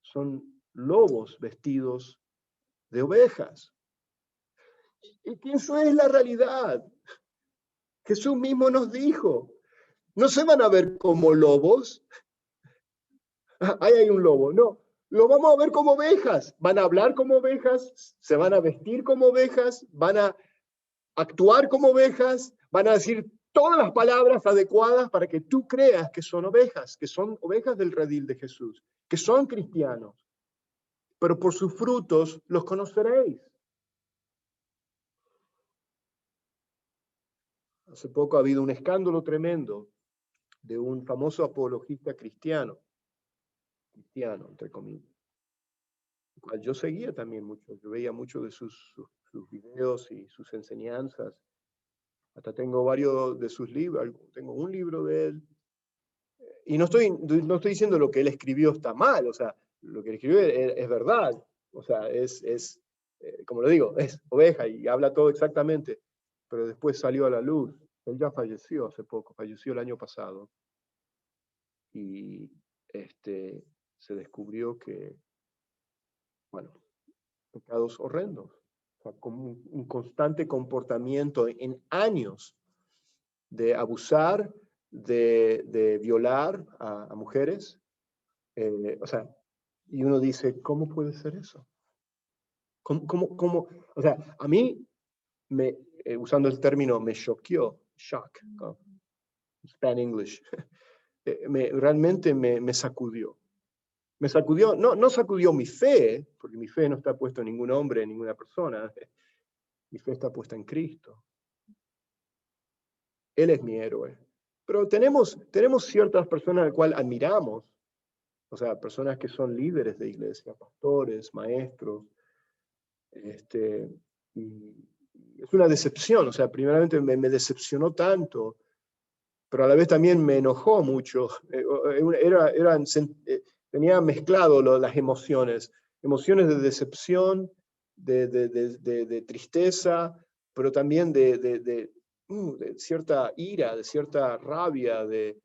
son lobos vestidos de ovejas. Y que eso es la realidad. Jesús mismo nos dijo, no se van a ver como lobos. Ahí hay un lobo, no. Lo vamos a ver como ovejas. Van a hablar como ovejas, se van a vestir como ovejas, van a actuar como ovejas, van a decir todas las palabras adecuadas para que tú creas que son ovejas del redil de Jesús, que son cristianos. Pero por sus frutos los conoceréis. Hace poco ha habido un escándalo tremendo de un famoso apologista cristiano, entre comillas, el cual yo seguía también mucho, yo veía mucho de sus videos y sus enseñanzas. Hasta tengo varios de sus libros, tengo un libro de él. Y no estoy diciendo lo que él escribió está mal, o sea, lo que él escribió es verdad, o sea, como lo digo, es oveja y habla todo exactamente, pero después salió a la luz. Él ya falleció hace poco, falleció el año pasado. Y se descubrió que, bueno, pecados horrendos, o sea, como un constante comportamiento en años de abusar, de violar a mujeres, o sea, y uno dice, ¿cómo puede ser eso? ¿Cómo? O sea, a mí, usando el término, me shock, Span English, realmente me sacudió. Me sacudió, no sacudió mi fe, porque mi fe no está puesta en ningún hombre, en ninguna persona. Mi fe está puesta en Cristo. Él es mi héroe. Pero tenemos ciertas personas a las cuales admiramos, o sea, personas que son líderes de iglesia, pastores, maestros, y es una decepción, o sea, primeramente me decepcionó tanto, pero a la vez también me enojó mucho. Tenía mezclado las emociones de decepción, de tristeza, pero también de cierta ira, de cierta rabia, de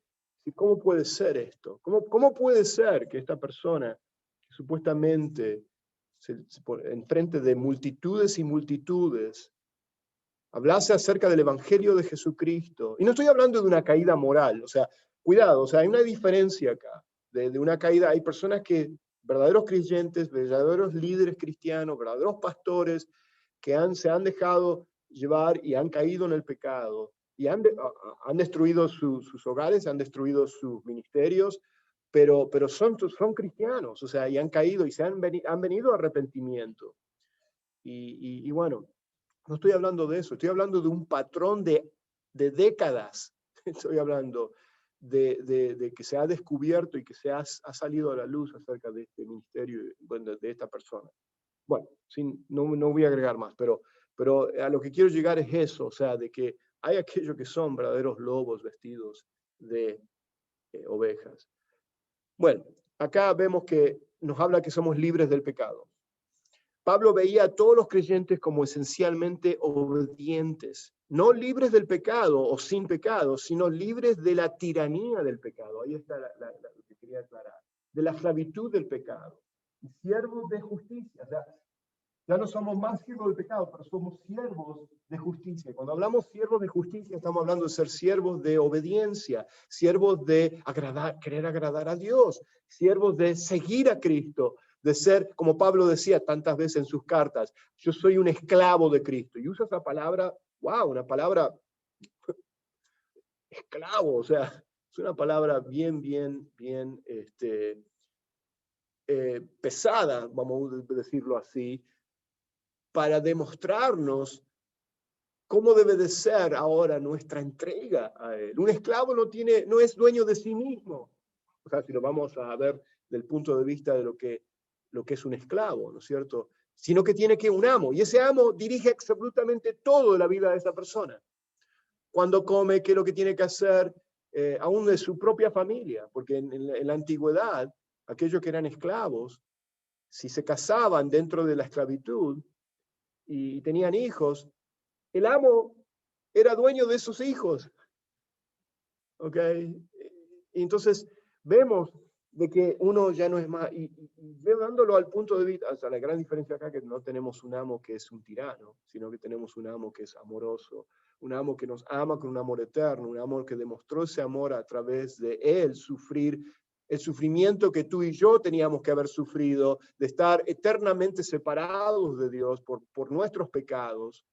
cómo puede ser esto, cómo puede ser que esta persona que supuestamente enfrente de multitudes y multitudes hablase acerca del Evangelio de Jesucristo. Y no estoy hablando de una caída moral, o sea, cuidado, o sea, hay una diferencia acá, de una caída. Hay personas que, verdaderos creyentes, verdaderos líderes cristianos, verdaderos pastores, que se han dejado llevar y han caído en el pecado, y han destruido sus hogares, han destruido sus ministerios, pero son cristianos, o sea, y han caído y han venido a arrepentimiento. Y bueno, no estoy hablando de eso, estoy hablando de un patrón de décadas. Estoy hablando de que se ha descubierto y que ha salido a la luz acerca de este ministerio, bueno, de esta persona. Bueno, no voy a agregar más, pero a lo que quiero llegar es eso, o sea, de que hay aquellos que son verdaderos lobos vestidos de ovejas. Bueno, acá vemos que nos habla que somos libres del pecado. Pablo veía a todos los creyentes como esencialmente obedientes, no libres del pecado o sin pecado, sino libres de la tiranía del pecado. Ahí está lo que quería aclarar. De la esclavitud del pecado. Y siervos de justicia. O sea, ya no somos más siervos del pecado, pero somos siervos de justicia. Cuando hablamos siervos de justicia, estamos hablando de ser siervos de obediencia, siervos de querer agradar a Dios, siervos de seguir a Cristo, de ser, como Pablo decía tantas veces en sus cartas, yo soy un esclavo de Cristo. Y usa esa palabra, wow, una palabra esclavo, o sea, es una palabra bien pesada, vamos a decirlo así, para demostrarnos cómo debe de ser ahora nuestra entrega a Él. Un esclavo no es dueño de sí mismo. O sea, si lo vamos a ver del punto de vista de lo que es un esclavo, ¿no es cierto? Sino que tiene un amo, y ese amo dirige absolutamente todo de la vida de esa persona. Cuando come, qué es lo que tiene que hacer, aún de su propia familia, porque en la antigüedad, aquellos que eran esclavos, si se casaban dentro de la esclavitud y tenían hijos, el amo era dueño de sus hijos. ¿Ok? Y entonces vemos de que uno ya no es más, y llevándolo al punto de vista, o sea, la gran diferencia acá es que no tenemos un amo que es un tirano, sino que tenemos un amo que es amoroso, un amo que nos ama con un amor eterno, un amor que demostró ese amor a través de él, sufrir el sufrimiento que tú y yo teníamos que haber sufrido, de estar eternamente separados de Dios por nuestros pecados.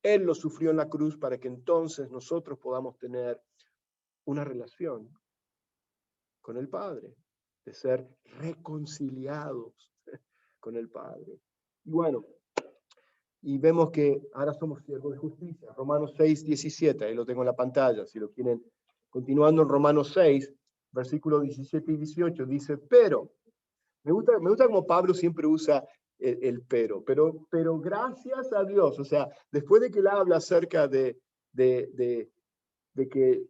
Él lo sufrió en la cruz para que entonces nosotros podamos tener una relación con el Padre, de ser reconciliados con el Padre. Y bueno, y vemos que ahora somos siervos de justicia. Romanos 6:17, ahí lo tengo en la pantalla, si lo quieren. Continuando en Romanos 6, versículos 17 y 18, dice, pero, me gusta como Pablo siempre usa el pero gracias a Dios, o sea, después de que él habla acerca de que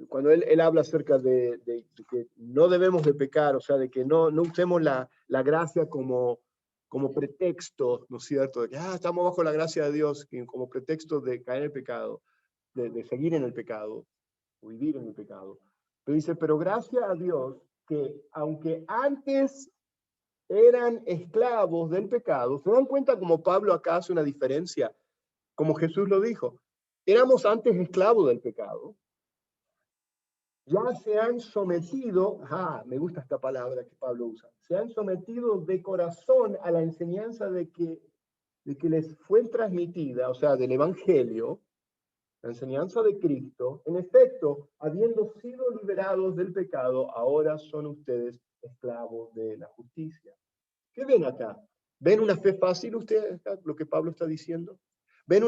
cuando él habla acerca de que no debemos de pecar, o sea, de que no usemos la gracia como pretexto, ¿no es cierto? De que estamos bajo la gracia de Dios, como pretexto de caer en el pecado, de seguir en el pecado, o vivir en el pecado. Pero dice, pero gracias a Dios que aunque antes eran esclavos del pecado, ¿se dan cuenta como Pablo acá hace una diferencia? Como Jesús lo dijo, éramos antes esclavos del pecado, ya se han sometido, me gusta esta palabra que Pablo usa, se han sometido de corazón a la enseñanza de que les fue transmitida, o sea, del Evangelio, la enseñanza de Cristo. En efecto, habiendo sido liberados del pecado, ahora son ustedes esclavos de la justicia. ¿Qué ven acá? ¿Ven una fe fácil ustedes, lo que Pablo está diciendo? ¿Ven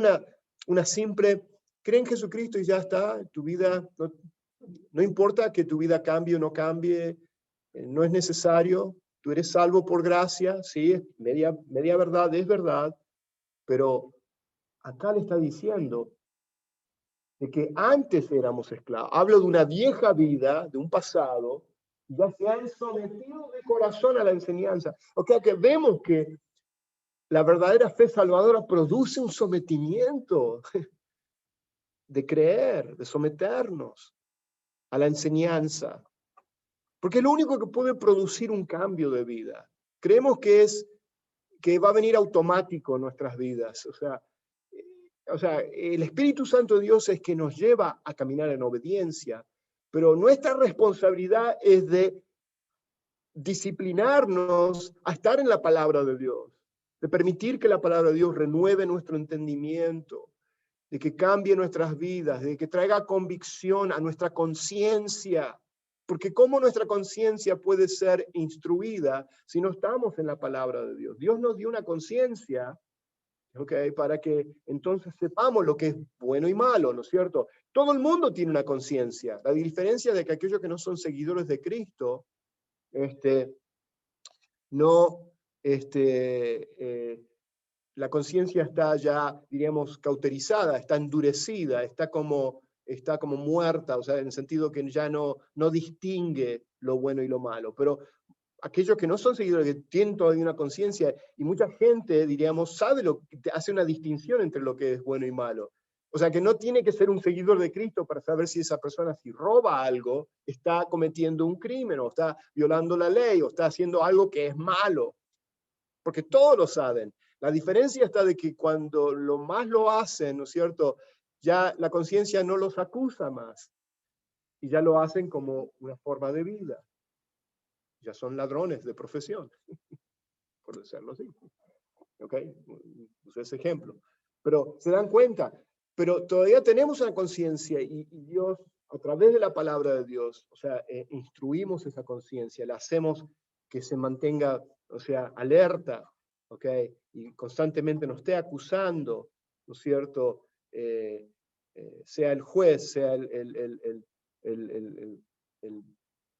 una simple, creen en Jesucristo y ya está, tu vida, no importa que tu vida cambie o no cambie, no es necesario, tú eres salvo por gracia, sí, media verdad, es verdad, Pero acá le está diciendo de que antes éramos esclavos. Hablo de una vieja vida, de un pasado, ya se han sometido de corazón a la enseñanza. O sea que vemos que la verdadera fe salvadora produce un sometimiento de creer, de someternos a la enseñanza. Porque es lo único que puede producir un cambio de vida. Creemos que va a venir automático en nuestras vidas. O sea, el Espíritu Santo de Dios es que nos lleva a caminar en obediencia, pero nuestra responsabilidad es de disciplinarnos a estar en la palabra de Dios, de permitir que la palabra de Dios renueve nuestro entendimiento, de que cambie nuestras vidas, de que traiga convicción a nuestra conciencia. Porque ¿cómo nuestra conciencia puede ser instruida si no estamos en la palabra de Dios? Dios nos dio una conciencia, ¿okay?, para que entonces sepamos lo que es bueno y malo, ¿no es cierto? Todo el mundo tiene una conciencia. La diferencia de que aquellos que no son seguidores de Cristo, la conciencia está ya, diríamos, cauterizada, está endurecida, está como muerta, o sea, en el sentido que ya no distingue lo bueno y lo malo. Pero aquellos que no son seguidores, que tienen todavía una conciencia, y mucha gente, diríamos, hace una distinción entre lo que es bueno y malo. O sea, que no tiene que ser un seguidor de Cristo para saber si esa persona, si roba algo, está cometiendo un crimen, o está violando la ley, o está haciendo algo que es malo. Porque todos lo saben. La diferencia está de que cuando lo más lo hacen, ¿no es cierto?, ya la conciencia no los acusa más. Y ya lo hacen como una forma de vida. Ya son ladrones de profesión, por decirlo así. ¿Ok? Usé ese ejemplo. Pero se dan cuenta. Pero todavía tenemos una conciencia y Dios, a través de la palabra de Dios, o sea, instruimos esa conciencia, la hacemos que se mantenga, o sea, alerta, ¿ok? Y constantemente nos esté acusando, ¿no es cierto? Sea el juez, sea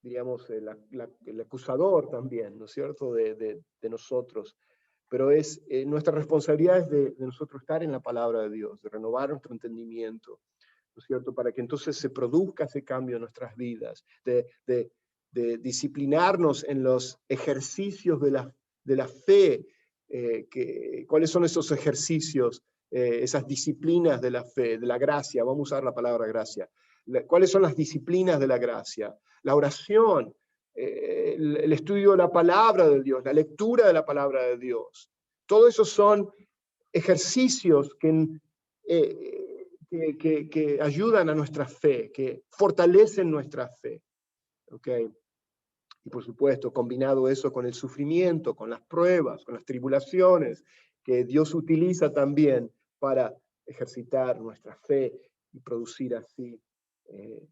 digamos, el acusador también, ¿no es cierto?, de nosotros. Pero nuestra responsabilidad es de nosotros estar en la palabra de Dios, de renovar nuestro entendimiento, ¿no es cierto?, para que entonces se produzca ese cambio en nuestras vidas, de disciplinarnos en los ejercicios de la fe. ¿Cuáles son esos ejercicios, esas disciplinas de la fe, de la gracia? Vamos a usar la palabra gracia. ¿Cuáles son las disciplinas de la gracia? La oración, el estudio de la palabra de Dios, la lectura de la palabra de Dios. Todo eso son ejercicios que ayudan a nuestra fe, que fortalecen nuestra fe. ¿Okay? Y por supuesto, combinado eso con el sufrimiento, con las pruebas, con las tribulaciones, que Dios utiliza también para ejercitar nuestra fe y producir así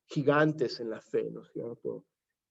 gigantes en la fe, ¿no es cierto?,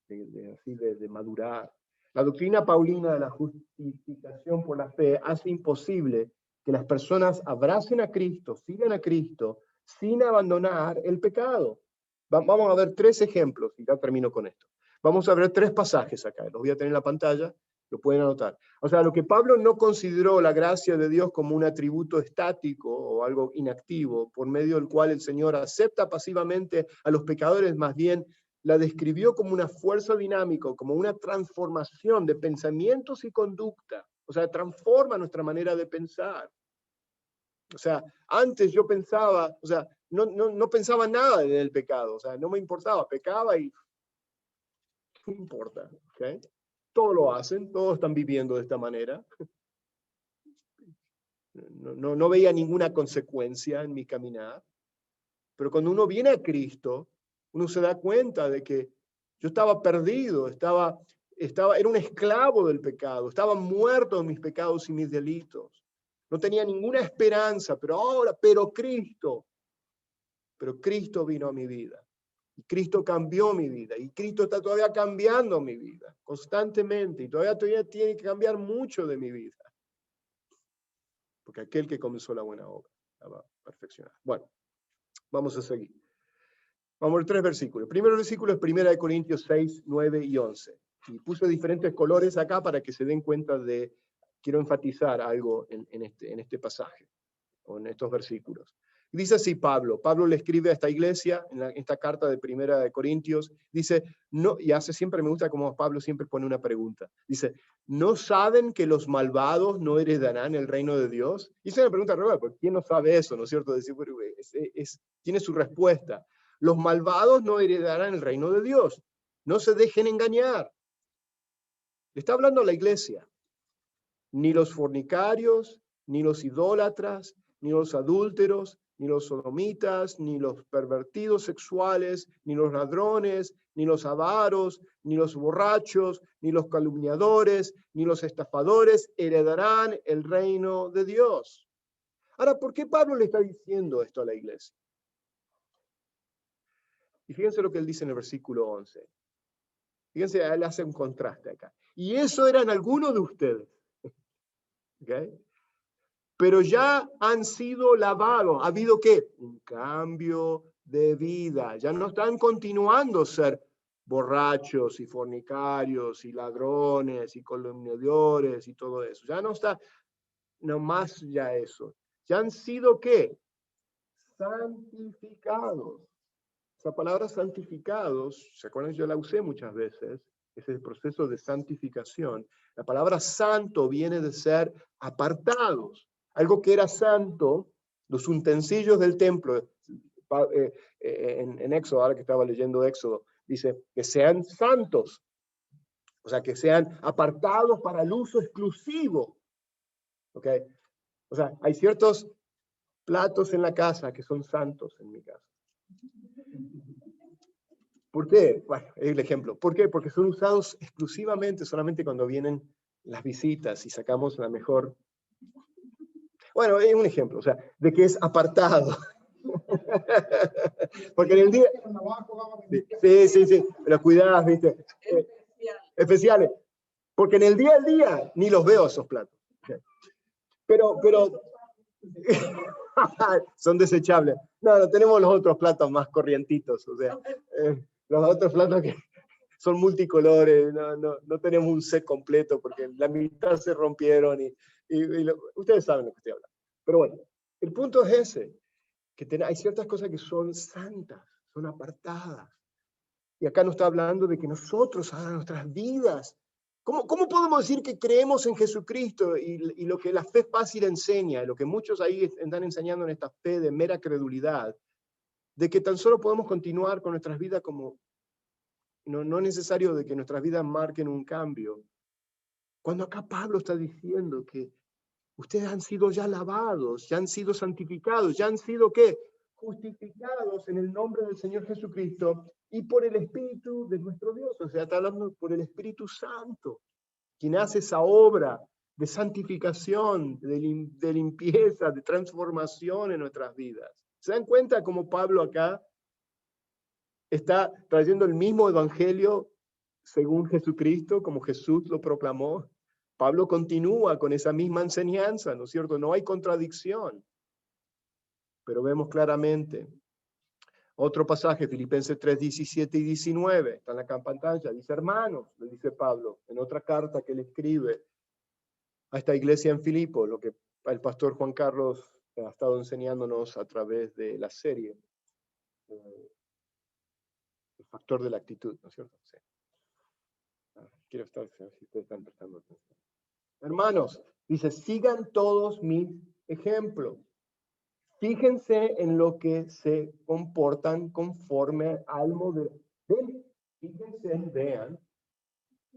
de madurar. La doctrina paulina de la justificación por la fe hace imposible que las personas abracen a Cristo, sigan a Cristo, sin abandonar el pecado. Vamos a ver 3 ejemplos, y ya termino con esto. Vamos a ver 3 pasajes acá, los voy a tener en la pantalla, lo pueden anotar. O sea, lo que Pablo no consideró la gracia de Dios como un atributo estático o algo inactivo, por medio del cual el Señor acepta pasivamente a los pecadores, más bien la describió como una fuerza dinámica, como una transformación de pensamientos y conducta. O sea, transforma nuestra manera de pensar. O sea, antes yo pensaba, o sea, no pensaba nada en el pecado, o sea, no me importaba, pecaba y no importa, ¿okay? Todos lo hacen, todos están viviendo de esta manera. No veía ninguna consecuencia en mi caminar. Pero cuando uno viene a Cristo, uno se da cuenta de que yo estaba perdido, era un esclavo del pecado, estaba muerto de mis pecados y mis delitos. No tenía ninguna esperanza, pero Cristo vino a mi vida. Y Cristo cambió mi vida. Y Cristo está todavía cambiando mi vida, constantemente. Y todavía tiene que cambiar mucho de mi vida. Porque aquel que comenzó la buena obra la va a perfeccionar. Bueno, vamos a seguir. Vamos a ver 3 versículos. El primer versículo es 1 Corintios 6, 9 y 11. Y puse diferentes colores acá para que se den cuenta de quiero enfatizar algo en este pasaje, o en estos versículos. Dice así Pablo le escribe a esta iglesia, en esta carta de Primera de Corintios, dice, no, y siempre me gusta como Pablo siempre pone una pregunta, dice, ¿no saben que los malvados no heredarán el reino de Dios? Y es una pregunta rara, porque ¿quién no sabe eso, no es cierto? Decir, tiene su respuesta. Los malvados no heredarán el reino de Dios. No se dejen engañar. Le está hablando a la iglesia. Ni los fornicarios, ni los idólatras, ni los adúlteros, ni los sodomitas, ni los pervertidos sexuales, ni los ladrones, ni los avaros, ni los borrachos, ni los calumniadores, ni los estafadores heredarán el reino de Dios. Ahora, ¿por qué Pablo le está diciendo esto a la iglesia? Y fíjense lo que él dice en el versículo 11. Fíjense, él hace un contraste acá. Y eso eran algunos de ustedes. ¿Okay? Pero ya han sido lavados. ¿Ha habido qué? Un cambio de vida. Ya no están continuando a ser borrachos y fornicarios y ladrones y calumniadores y todo eso. Ya no está, no más ya eso. Ya han sido ¿qué? Santificados. Esa palabra santificados, ¿se acuerdan? Yo la usé muchas veces. Es el proceso de santificación. La palabra santo viene de ser apartados. Algo que era santo, los utensilios del templo, en Éxodo, ahora que estaba leyendo Éxodo, dice que sean santos, o sea, que sean apartados para el uso exclusivo. ¿Ok? O sea, hay ciertos platos en la casa que son santos en mi casa. ¿Por qué? Bueno, es el ejemplo. ¿Por qué? Porque son usados exclusivamente solamente cuando vienen las visitas y sacamos la mejor. Bueno, es un ejemplo, o sea, de que es apartado. Porque en el día. Sí, pero cuidado, ¿viste? Especiales. Porque en el día a día ni los veo esos platos. Pero son desechables. No, tenemos los otros platos más corrientitos, o sea, los otros platos que son multicolores, no tenemos un set completo porque la mitad se rompieron ustedes saben lo que estoy hablando. Pero bueno, el punto es ese, que hay ciertas cosas que son santas, son apartadas. Y acá nos está hablando de que nosotros, a nuestras vidas, ¿cómo podemos decir que creemos en Jesucristo y lo que la fe fácil enseña, lo que muchos ahí están enseñando en esta fe de mera credulidad, de que tan solo podemos continuar con nuestras vidas como, no es necesario de que nuestras vidas marquen un cambio? Cuando acá Pablo está diciendo que ustedes han sido ya lavados, ya han sido santificados, ya han sido ¿qué? Justificados en el nombre del Señor Jesucristo y por el Espíritu de nuestro Dios. O sea, está hablando por el Espíritu Santo, quien hace esa obra de santificación, de limpieza, de transformación en nuestras vidas. ¿Se dan cuenta cómo Pablo acá está trayendo el mismo evangelio según Jesucristo, como Jesús lo proclamó? Pablo continúa con esa misma enseñanza, ¿no es cierto? No hay contradicción. Pero vemos claramente otro pasaje, Filipenses 3, 17 y 19, está en la pantalla, dice hermanos, le dice Pablo, en otra carta que le escribe a esta iglesia en Filipo, lo que el pastor Juan Carlos ha estado enseñándonos a través de la serie, el factor de la actitud, ¿no es cierto? Sí. Quiero estar, si ustedes están prestando atención. Hermanos, dice, sigan todos mis ejemplos. Fíjense en lo que se comportan conforme al modelo. Fíjense, vean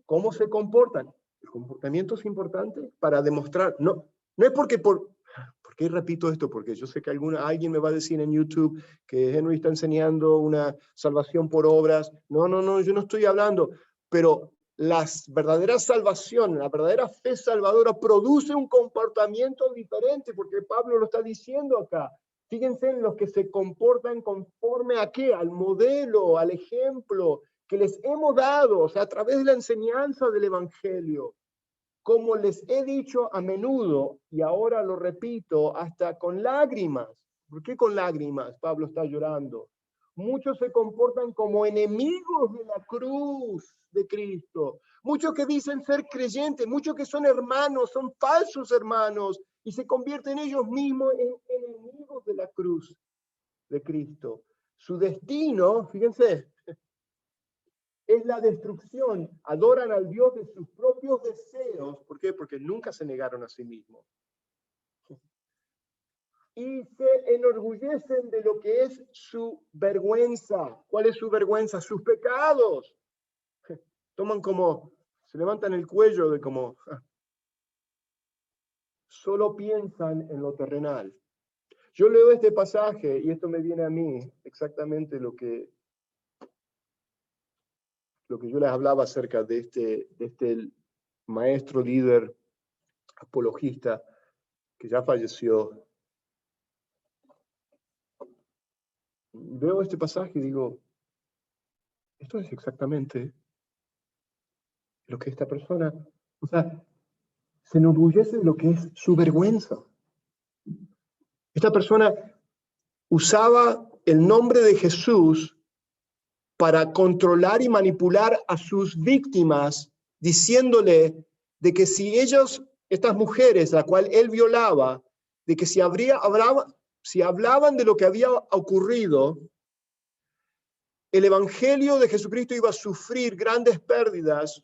cómo se comportan. El comportamiento es importante para demostrar. No es ¿por qué repito esto? Porque yo sé que alguien me va a decir en YouTube que Henry está enseñando una salvación por obras. No, yo no estoy hablando. Pero la verdadera salvación, la verdadera fe salvadora produce un comportamiento diferente, porque Pablo lo está diciendo acá. Fíjense en los que se comportan conforme a qué, al modelo, al ejemplo que les hemos dado, o sea, a través de la enseñanza del Evangelio. Como les he dicho a menudo, y ahora lo repito, hasta con lágrimas. ¿Por qué con lágrimas? Pablo está llorando. Muchos se comportan como enemigos de la cruz de Cristo. Muchos que dicen ser creyentes, muchos que son hermanos, son falsos hermanos, y se convierten ellos mismos en enemigos de la cruz de Cristo. Su destino, fíjense, es la destrucción. Adoran al Dios de sus propios deseos. ¿Por qué? Porque nunca se negaron a sí mismos. Y se enorgullecen de lo que es su vergüenza. ¿Cuál es su vergüenza? Sus pecados. Toman como, se levantan el cuello de como, solo piensan en lo terrenal. Yo leo este pasaje y esto me viene a mí exactamente lo que yo les hablaba acerca de este maestro líder apologista que ya falleció. Veo este pasaje y digo, esto es exactamente lo que esta persona, o sea, se enorgullece de lo que es su vergüenza. Esta persona usaba el nombre de Jesús para controlar y manipular a sus víctimas, diciéndole de que si ellos, estas mujeres, la cual él violaba, de que si hablaban de lo que había ocurrido, el evangelio de Jesucristo iba a sufrir grandes pérdidas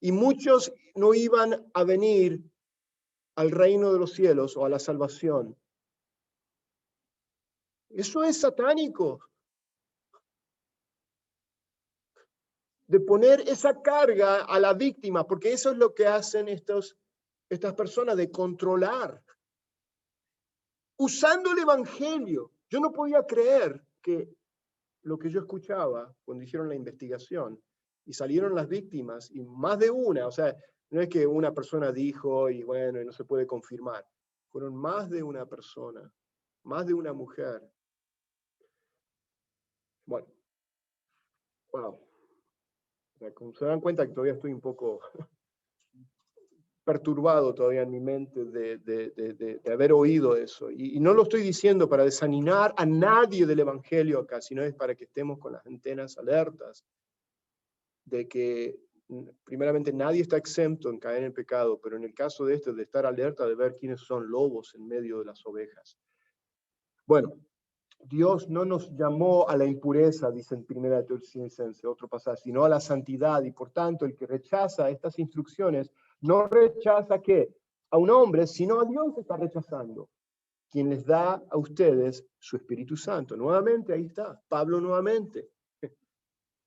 y muchos no iban a venir al reino de los cielos o a la salvación. Eso es satánico. De poner esa carga a la víctima, porque eso es lo que hacen estas personas, de controlar. Usando el evangelio. Yo no podía creer que lo que yo escuchaba cuando hicieron la investigación y salieron las víctimas, y más de una, o sea, no es que una persona dijo y bueno, y no se puede confirmar. Fueron más de una persona, más de una mujer. Bueno, wow. Como se dan cuenta que todavía estoy un poco perturbado todavía en mi mente de haber oído eso. Y no lo estoy diciendo para desanimar a nadie del evangelio acá, sino es para que estemos con las antenas alertas de que primeramente nadie está exento en caer en pecado, pero en el caso de esto, de estar alerta de ver quiénes son lobos en medio de las ovejas. Bueno, Dios no nos llamó a la impureza, dice en 1 Tesalonicenses, otro pasaje, sino a la santidad, y por tanto el que rechaza estas instrucciones no rechaza ¿qué? A un hombre, sino a Dios está rechazando, quien les da a ustedes su Espíritu Santo. Nuevamente, ahí está, Pablo nuevamente.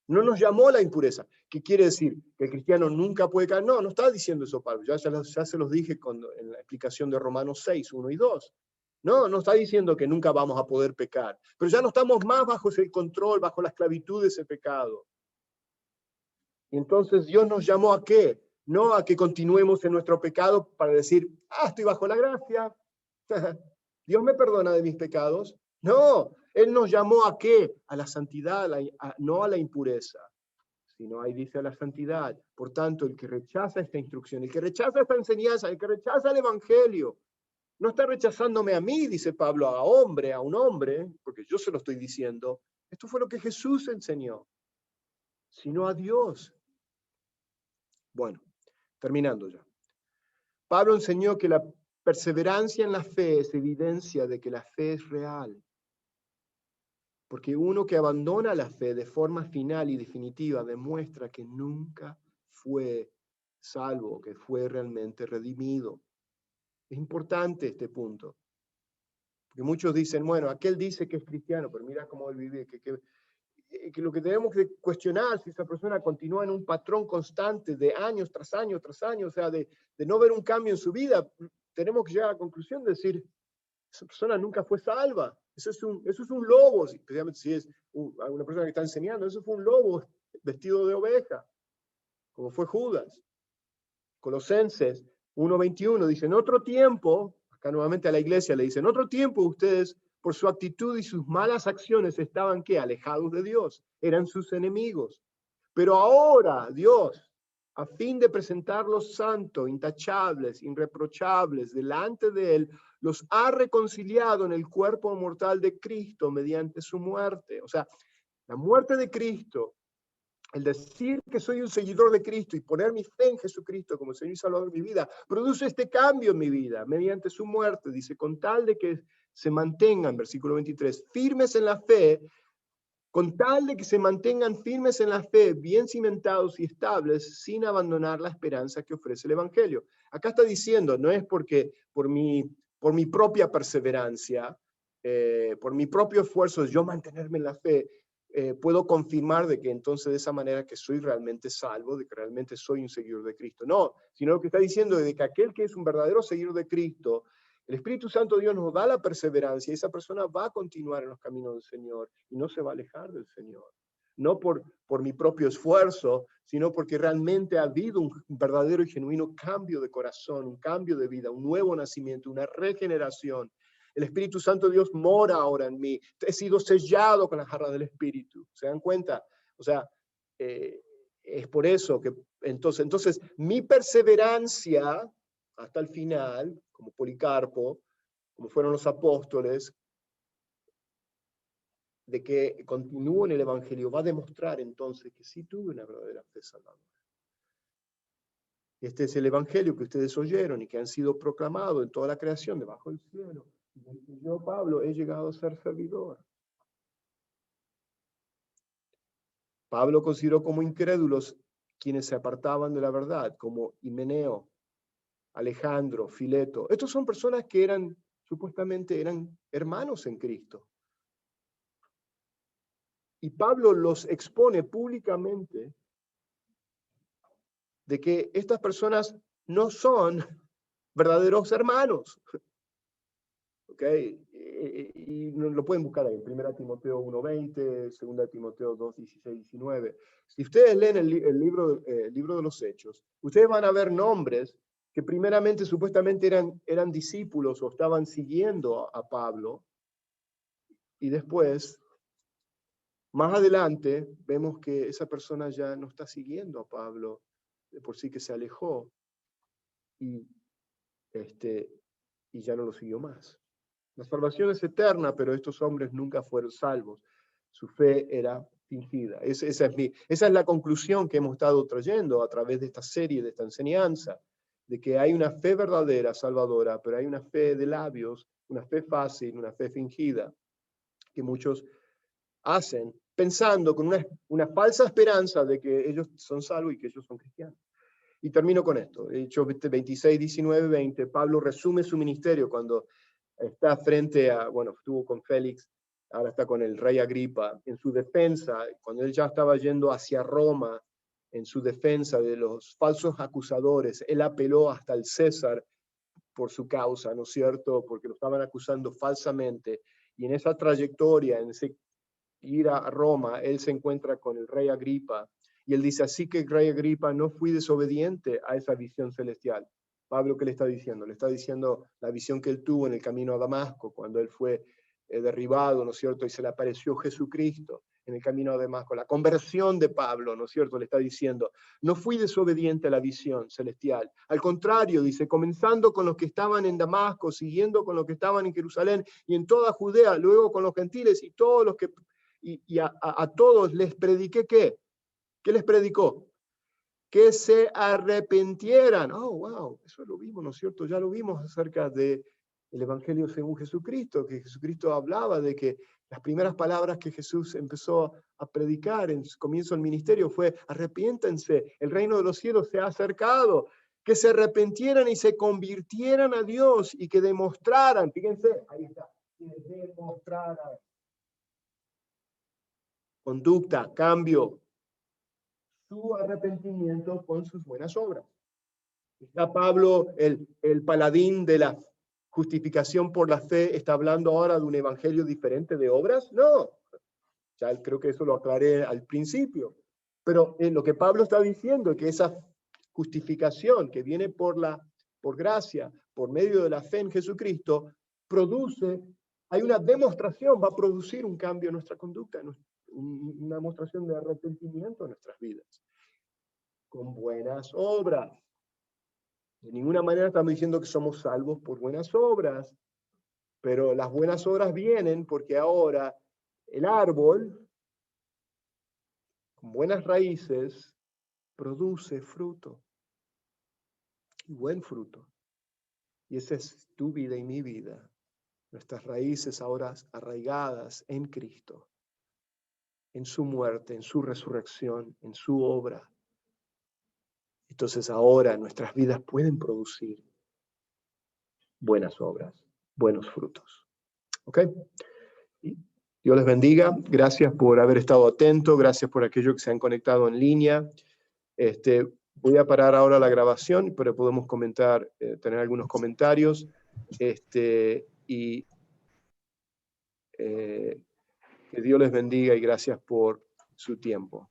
No nos llamó a la impureza. ¿Qué quiere decir? ¿Que el cristiano nunca puede caer? No, no está diciendo eso Pablo. Ya se los dije en la explicación de Romanos 6, 1 y 2. No está diciendo que nunca vamos a poder pecar. Pero ya no estamos más bajo ese control, bajo la esclavitud de ese pecado. Y entonces Dios nos llamó ¿a qué? No a que continuemos en nuestro pecado para decir, estoy bajo la gracia. Dios me perdona de mis pecados. No, Él nos llamó ¿a qué? A la santidad, no a la impureza, sino ahí dice a la santidad. Por tanto, el que rechaza esta instrucción, el que rechaza esta enseñanza, el que rechaza el evangelio, no está rechazándome a mí, dice Pablo, a un hombre, porque yo se lo estoy diciendo. Esto fue lo que Jesús enseñó, sino a Dios. Bueno, terminando ya. Pablo enseñó que la perseverancia en la fe es evidencia de que la fe es real. Porque uno que abandona la fe de forma final y definitiva demuestra que nunca fue salvo, que fue realmente redimido. Es importante este punto. Porque muchos dicen, bueno, aquel dice que es cristiano, pero mira cómo él vive, que lo que tenemos que cuestionar si esa persona continúa en un patrón constante de años tras años tras años, o sea, de no ver un cambio en su vida, tenemos que llegar a la conclusión de decir, esa persona nunca fue salva. Eso es un lobo, especialmente si es una persona que está enseñando, eso fue un lobo vestido de oveja, como fue Judas. Colosenses 1:21 dice, en otro tiempo, acá nuevamente a la iglesia le dice, en otro tiempo ustedes, por su actitud y sus malas acciones, estaban ¿qué? Alejados de Dios, eran sus enemigos. Pero ahora Dios, a fin de presentarlos santos, intachables, irreprochables delante de Él, los ha reconciliado en el cuerpo mortal de Cristo mediante su muerte. O sea, la muerte de Cristo El decir que soy un seguidor de Cristo y poner mi fe en Jesucristo como Señor y Salvador de mi vida, produce este cambio en mi vida mediante su muerte. Dice, con tal de que se mantengan, versículo 23, firmes en la fe, con tal de que se mantengan firmes en la fe, bien cimentados y estables, sin abandonar la esperanza que ofrece el Evangelio. Acá está diciendo, no es porque por mi propia perseverancia, por mi propio esfuerzo, yo mantenerme en la fe, puedo confirmar de que entonces de esa manera que soy realmente salvo, de que realmente soy un seguidor de Cristo. No, sino lo que está diciendo es de que aquel que es un verdadero seguidor de Cristo, el Espíritu Santo de Dios nos da la perseverancia y esa persona va a continuar en los caminos del Señor y no se va a alejar del Señor. No por mi propio esfuerzo, sino porque realmente ha habido un verdadero y genuino cambio de corazón, un cambio de vida, un nuevo nacimiento, una regeneración. El Espíritu Santo de Dios mora ahora en mí. He sido sellado con la jarra del Espíritu. ¿Se dan cuenta? O sea, es por eso que entonces mi perseverancia hasta el final, como Policarpo, como fueron los apóstoles, de que continúo en el Evangelio, va a demostrar entonces que sí tuve una verdadera fe salvadora. Este es el Evangelio que ustedes oyeron y que han sido proclamados en toda la creación debajo del cielo. Y yo, Pablo, he llegado a ser servidor. Pablo consideró como incrédulos quienes se apartaban de la verdad, como Himeneo, Alejandro, Fileto. Estos son personas que supuestamente eran hermanos en Cristo. Y Pablo los expone públicamente de que estas personas no son verdaderos hermanos. ¿Ok? Y lo pueden buscar ahí, 1 Timoteo 1:20, 2 Timoteo 2:16, 19. Si ustedes leen el libro de los Hechos, ustedes van a ver nombres que primeramente supuestamente eran discípulos o estaban siguiendo a Pablo, y después, más adelante, vemos que esa persona ya no está siguiendo a Pablo, de por sí que se alejó y ya no lo siguió más. La salvación es eterna, pero estos hombres nunca fueron salvos. Su fe era fingida. Esa es la conclusión que hemos estado trayendo a través de esta serie, de esta enseñanza, de que hay una fe verdadera, salvadora, pero hay una fe de labios, una fe fácil, una fe fingida, que muchos hacen pensando con una falsa esperanza de que ellos son salvos y que ellos son cristianos. Y termino con esto. Hechos 26, 19, 20, Pablo resume su ministerio cuando está frente a, bueno, estuvo con Félix, ahora está con el rey Agripa, en su defensa, cuando él ya estaba yendo hacia Roma, en su defensa de los falsos acusadores, él apeló hasta el César por su causa, ¿no es cierto? Porque lo estaban acusando falsamente, y en esa trayectoria, en ese ir a Roma, él se encuentra con el rey Agripa, y él dice, así que el rey Agripa, no fui desobediente a esa visión celestial. Pablo, ¿qué le está diciendo? Le está diciendo la visión que él tuvo en el camino a Damasco, cuando él fue derribado, ¿no es cierto? Y se le apareció Jesucristo en el camino a Damasco. La conversión de Pablo, ¿no es cierto? Le está diciendo, no fui desobediente a la visión celestial. Al contrario, dice, comenzando con los que estaban en Damasco, siguiendo con los que estaban en Jerusalén y en toda Judea, luego con los gentiles y todos los que... Y a todos les prediqué, ¿qué? ¿Qué les predicó? Que se arrepintieran. Oh, wow, eso lo vimos, ¿no es cierto? Ya lo vimos acerca del Evangelio según Jesucristo, que Jesucristo hablaba de que las primeras palabras que Jesús empezó a predicar en su comienzo del ministerio fue, arrepiéntense, el reino de los cielos se ha acercado, que se arrepintieran y se convirtieran a Dios y que demostraran, fíjense, ahí está, que demostraran conducta, cambio, su arrepentimiento con sus buenas obras. ¿Está Pablo, el paladín de la justificación por la fe, está hablando ahora de un evangelio diferente de obras? No, ya creo que eso lo aclaré al principio. Pero lo que Pablo está diciendo es que esa justificación que viene por gracia, por medio de la fe en Jesucristo, hay una demostración, va a producir un cambio en nuestra conducta, una demostración de arrepentimiento en nuestras vidas, con buenas obras. De ninguna manera estamos diciendo que somos salvos por buenas obras, pero las buenas obras vienen porque ahora el árbol, con buenas raíces produce fruto, y buen fruto. Y esa es tu vida y mi vida. Nuestras raíces ahora arraigadas en Cristo, en su muerte, en su resurrección, en su obra. Entonces ahora nuestras vidas pueden producir buenas obras, buenos frutos. ¿Ok? Y Dios les bendiga. Gracias por haber estado atento. Gracias por aquellos que se han conectado en línea. Voy a parar ahora la grabación, pero podemos comentar, tener algunos comentarios. Que Dios les bendiga y gracias por su tiempo.